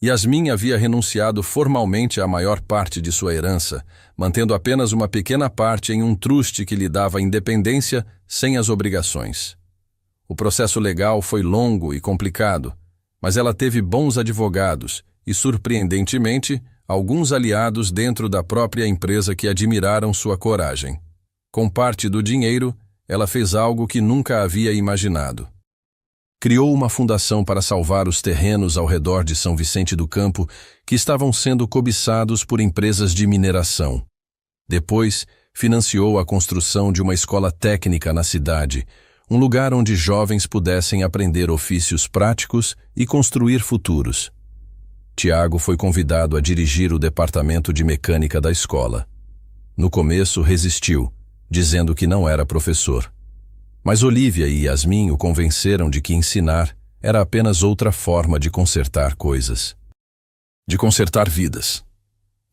A: Yasmin havia renunciado formalmente à maior parte de sua herança, mantendo apenas uma pequena parte em um truste que lhe dava independência sem as obrigações. O processo legal foi longo e complicado, mas ela teve bons advogados e, surpreendentemente, alguns aliados dentro da própria empresa que admiraram sua coragem. Com parte do dinheiro, ela fez algo que nunca havia imaginado. Criou uma fundação para salvar os terrenos ao redor de São Vicente do Campo que estavam sendo cobiçados por empresas de mineração. Depois, financiou a construção de uma escola técnica na cidade, um lugar onde jovens pudessem aprender ofícios práticos e construir futuros. Tiago foi convidado a dirigir o departamento de mecânica da escola. No começo, resistiu, dizendo que não era professor. Mas Olívia e Yasmin o convenceram de que ensinar era apenas outra forma de consertar coisas. De consertar vidas.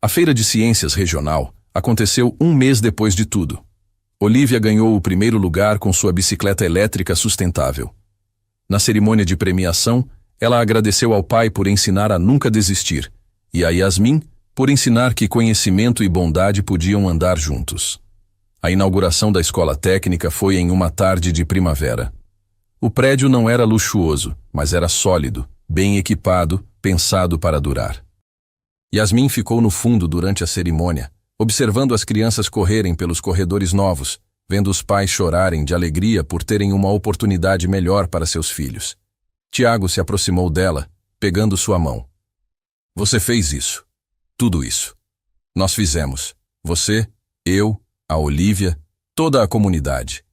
A: A Feira de Ciências Regional aconteceu 1 mês depois de tudo. Olívia ganhou o primeiro lugar com sua bicicleta elétrica sustentável. Na cerimônia de premiação, ela agradeceu ao pai por ensinar a nunca desistir, e a Yasmin por ensinar que conhecimento e bondade podiam andar juntos. A inauguração da escola técnica foi em uma tarde de primavera. O prédio não era luxuoso, mas era sólido, bem equipado, pensado para durar. Yasmin ficou no fundo durante a cerimônia, observando as crianças correrem pelos corredores novos, vendo os pais chorarem de alegria por terem uma oportunidade melhor para seus filhos. Tiago se aproximou dela, pegando sua mão. Você fez isso. Tudo isso. Nós fizemos. Você, eu, a Olívia, toda a comunidade.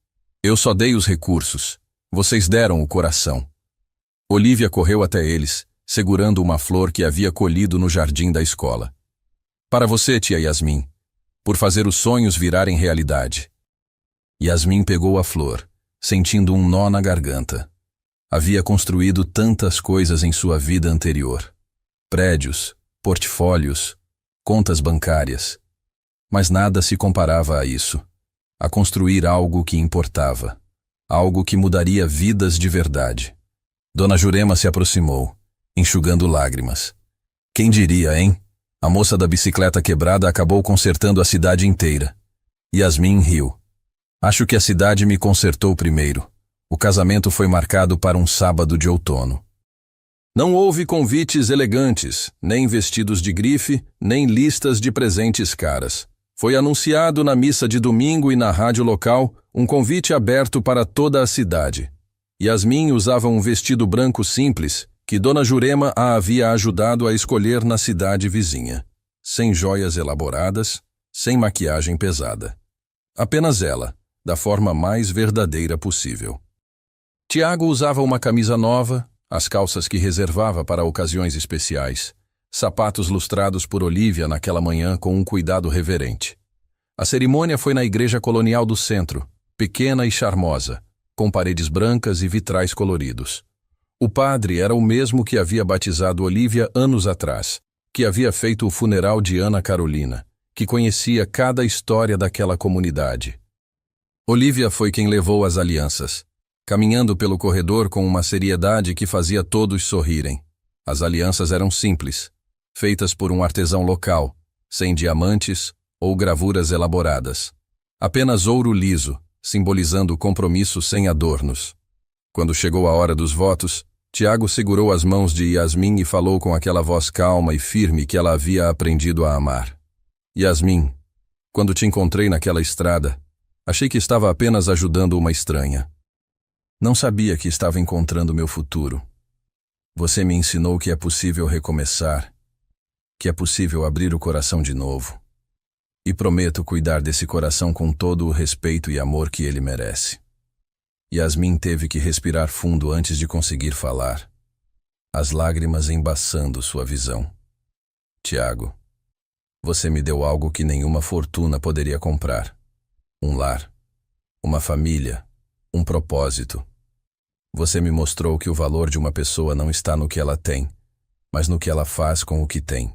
A: Eu só dei os recursos. Vocês deram o coração. Olívia correu até eles, segurando uma flor que havia colhido no jardim da escola. Para você, tia Yasmin, por fazer os sonhos virarem realidade. Yasmin pegou a flor, sentindo um nó na garganta. Havia construído tantas coisas em sua vida anterior. Prédios, portfólios, contas bancárias. Mas nada se comparava a isso, a construir algo que importava, algo que mudaria vidas de verdade. Dona Jurema se aproximou, enxugando lágrimas. Quem diria, hein? A moça da bicicleta quebrada acabou consertando a cidade inteira. Yasmin riu. Acho que a cidade me consertou primeiro. O casamento foi marcado para um sábado de outono. Não houve convites elegantes, nem vestidos de grife, nem listas de presentes caras. Foi anunciado na missa de domingo e na rádio local um convite aberto para toda a cidade. Yasmin usava um vestido branco simples que Dona Jurema a havia ajudado a escolher na cidade vizinha. Sem joias elaboradas, sem maquiagem pesada. Apenas ela, da forma mais verdadeira possível. Tiago usava uma camisa nova, as calças que reservava para ocasiões especiais, sapatos lustrados por Olívia naquela manhã com um cuidado reverente. A cerimônia foi na igreja colonial do centro, pequena e charmosa, com paredes brancas e vitrais coloridos. O padre era o mesmo que havia batizado Olívia anos atrás, que havia feito o funeral de Ana Carolina, que conhecia cada história daquela comunidade. Olívia foi quem levou as alianças, caminhando pelo corredor com uma seriedade que fazia todos sorrirem. As alianças eram simples, feitas por um artesão local, sem diamantes ou gravuras elaboradas. Apenas ouro liso, simbolizando o compromisso sem adornos. Quando chegou a hora dos votos, Tiago segurou as mãos de Yasmin e falou com aquela voz calma e firme que ela havia aprendido a amar. Yasmin, quando te encontrei naquela estrada, achei que estava apenas ajudando uma estranha. Não sabia que estava encontrando meu futuro. Você me ensinou que é possível recomeçar, que é possível abrir o coração de novo. E prometo cuidar desse coração com todo o respeito e amor que ele merece. Yasmin teve que respirar fundo antes de conseguir falar, as lágrimas embaçando sua visão. Tiago, você me deu algo que nenhuma fortuna poderia comprar. Um lar, uma família, um propósito. Você me mostrou que o valor de uma pessoa não está no que ela tem, mas no que ela faz com o que tem.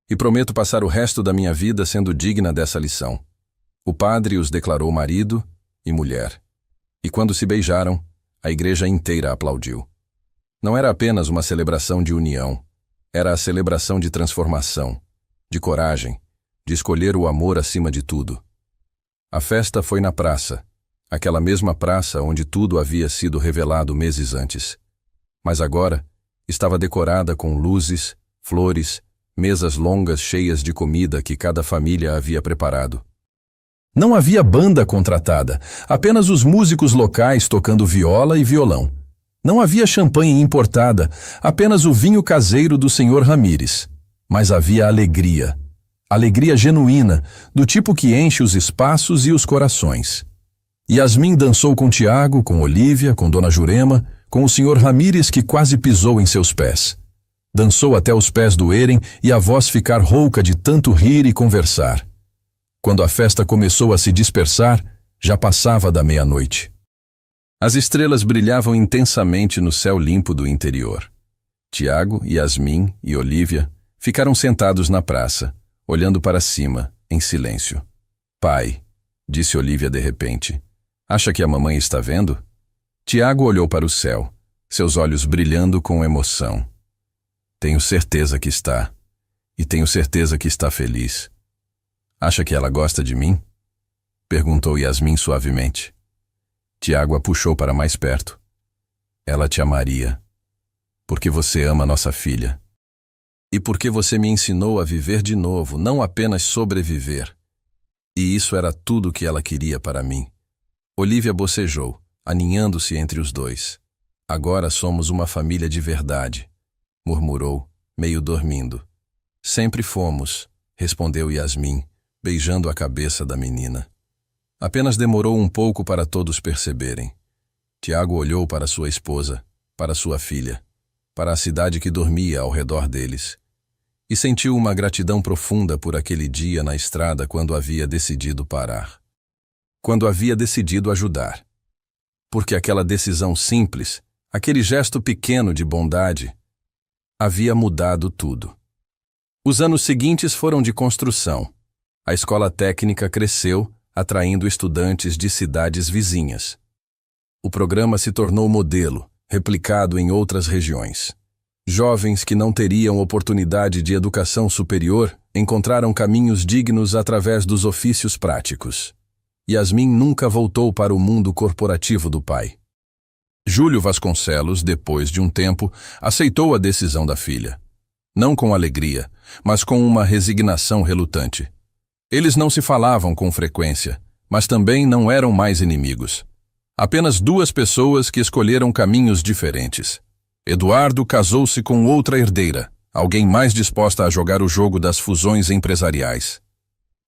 A: E prometo passar o resto da minha vida sendo digna dessa lição. O padre os declarou marido e mulher. E quando se beijaram, a igreja inteira aplaudiu. Não era apenas uma celebração de união, era a celebração de transformação, de coragem, de escolher o amor acima de tudo. A festa foi na praça, aquela mesma praça onde tudo havia sido revelado meses antes. Mas agora estava decorada com luzes, flores, mesas longas cheias de comida que cada família havia preparado. Não havia banda contratada, apenas os músicos locais tocando viola e violão. Não havia champanhe importada, apenas o vinho caseiro do Sr. Ramírez. Mas havia alegria. Alegria genuína, do tipo que enche os espaços e os corações. Yasmin dançou com Tiago, com Olívia, com Dona Jurema, com o Sr. Ramírez que quase pisou em seus pés. Dançou até os pés doerem e a voz ficar rouca de tanto rir e conversar. Quando a festa começou a se dispersar, já passava da meia-noite. As estrelas brilhavam intensamente no céu limpo do interior. Tiago, Yasmin e Olívia ficaram sentados na praça, olhando para cima, em silêncio. Pai, disse Olívia de repente, acha que a mamãe está vendo? Tiago olhou para o céu, seus olhos brilhando com emoção. Tenho certeza que está. E tenho certeza que está feliz. Acha que ela gosta de mim? Perguntou Yasmin suavemente. Tiago a puxou para mais perto. Ela te amaria. Porque você ama nossa filha. E porque você me ensinou a viver de novo, não apenas sobreviver. E isso era tudo o que ela queria para mim. Olívia bocejou, aninhando-se entre os dois. Agora somos uma família de verdade, murmurou, meio dormindo. Sempre fomos, respondeu Yasmin, beijando a cabeça da menina. Apenas demorou um pouco para todos perceberem. Tiago olhou para sua esposa, para sua filha, para a cidade que dormia ao redor deles, e sentiu uma gratidão profunda por aquele dia na estrada quando havia decidido parar. Quando havia decidido ajudar. Porque aquela decisão simples, aquele gesto pequeno de bondade, havia mudado tudo. Os anos seguintes foram de construção. A escola técnica cresceu, atraindo estudantes de cidades vizinhas. O programa se tornou modelo, replicado em outras regiões. Jovens que não teriam oportunidade de educação superior encontraram caminhos dignos através dos ofícios práticos. Yasmin nunca voltou para o mundo corporativo do pai. Júlio Vasconcelos, depois de um tempo, aceitou a decisão da filha. Não com alegria, mas com uma resignação relutante. Eles não se falavam com frequência, mas também não eram mais inimigos. Apenas duas pessoas que escolheram caminhos diferentes. Eduardo casou-se com outra herdeira, alguém mais disposta a jogar o jogo das fusões empresariais.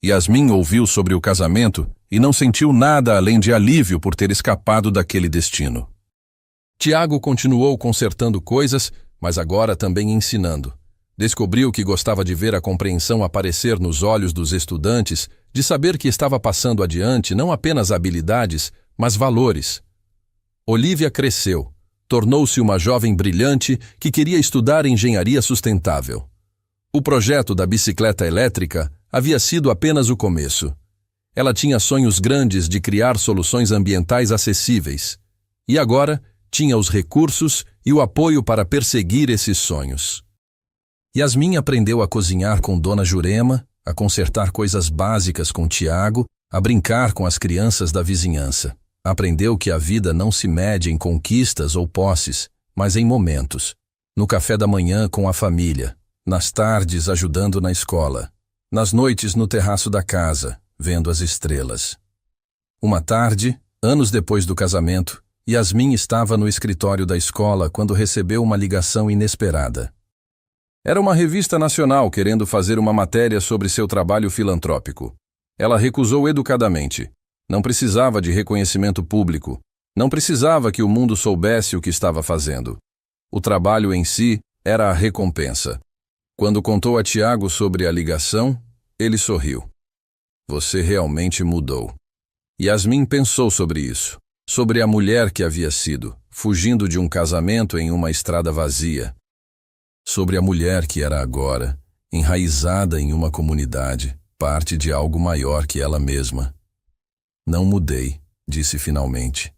A: Yasmin ouviu sobre o casamento e não sentiu nada além de alívio por ter escapado daquele destino. Tiago continuou consertando coisas, mas agora também ensinando. Descobriu que gostava de ver a compreensão aparecer nos olhos dos estudantes, de saber que estava passando adiante não apenas habilidades, mas valores. Olivia cresceu, tornou-se uma jovem brilhante que queria estudar engenharia sustentável. O projeto da bicicleta elétrica havia sido apenas o começo. Ela tinha sonhos grandes de criar soluções ambientais acessíveis. E agora tinha os recursos e o apoio para perseguir esses sonhos. Yasmin aprendeu a cozinhar com Dona Jurema, a consertar coisas básicas com Tiago, a brincar com as crianças da vizinhança. Aprendeu que a vida não se mede em conquistas ou posses, mas em momentos. No café da manhã com a família, nas tardes ajudando na escola, nas noites no terraço da casa, vendo as estrelas. Uma tarde, anos depois do casamento, Yasmin estava no escritório da escola quando recebeu uma ligação inesperada. Era uma revista nacional querendo fazer uma matéria sobre seu trabalho filantrópico. Ela recusou educadamente. Não precisava de reconhecimento público. Não precisava que o mundo soubesse o que estava fazendo. O trabalho em si era a recompensa. Quando contou a Tiago sobre a ligação, ele sorriu. Você realmente mudou. Yasmin pensou sobre isso, sobre a mulher que havia sido, fugindo de um casamento em uma estrada vazia. Sobre a mulher que era agora, enraizada em uma comunidade, parte de algo maior que ela mesma. Não mudei, disse finalmente.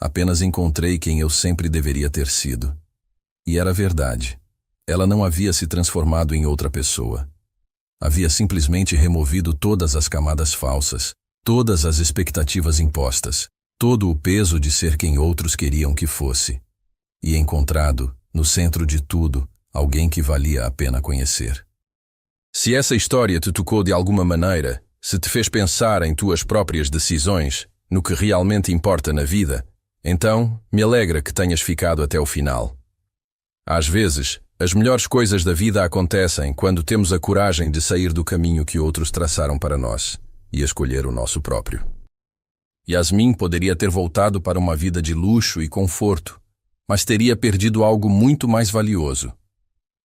A: Apenas encontrei quem eu sempre deveria ter sido. E era verdade. Ela não havia se transformado em outra pessoa. Havia simplesmente removido todas as camadas falsas, todas as expectativas impostas, todo o peso de ser quem outros queriam que fosse. E encontrado, no centro de tudo, alguém que valia a pena conhecer. Se essa história te tocou de alguma maneira, se te fez pensar em tuas próprias decisões, no que realmente importa na vida, então me alegra que tenhas ficado até o final. Às vezes, as melhores coisas da vida acontecem quando temos a coragem de sair do caminho que outros traçaram para nós e escolher o nosso próprio. Yasmin poderia ter voltado para uma vida de luxo e conforto, mas teria perdido algo muito mais valioso.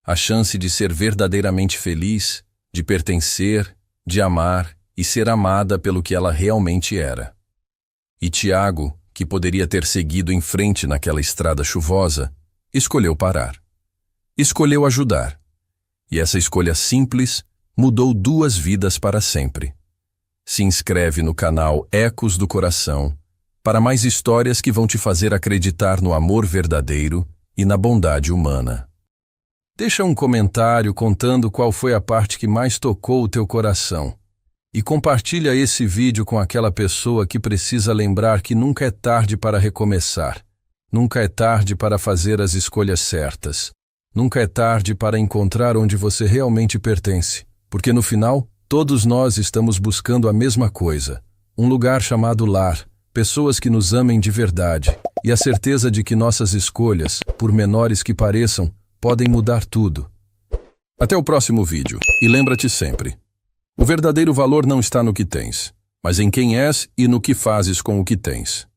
A: A chance de ser verdadeiramente feliz, de pertencer, de amar e ser amada pelo que ela realmente era. E Tiago, que poderia ter seguido em frente naquela estrada chuvosa, escolheu parar. Escolheu ajudar. E essa escolha simples mudou 2 vidas para sempre. Se inscreve no canal Ecos do Coração para mais histórias que vão te fazer acreditar no amor verdadeiro e na bondade humana. Deixa um comentário contando qual foi a parte que mais tocou o teu coração. E compartilha esse vídeo com aquela pessoa que precisa lembrar que nunca é tarde para recomeçar. Nunca é tarde para fazer as escolhas certas. Nunca é tarde para encontrar onde você realmente pertence. Porque no final, todos nós estamos buscando a mesma coisa. Um lugar chamado lar, pessoas que nos amem de verdade. E a certeza de que nossas escolhas, por menores que pareçam, podem mudar tudo. Até o próximo vídeo. E lembra-te sempre, o verdadeiro valor não está no que tens, mas em quem és e no que fazes com o que tens.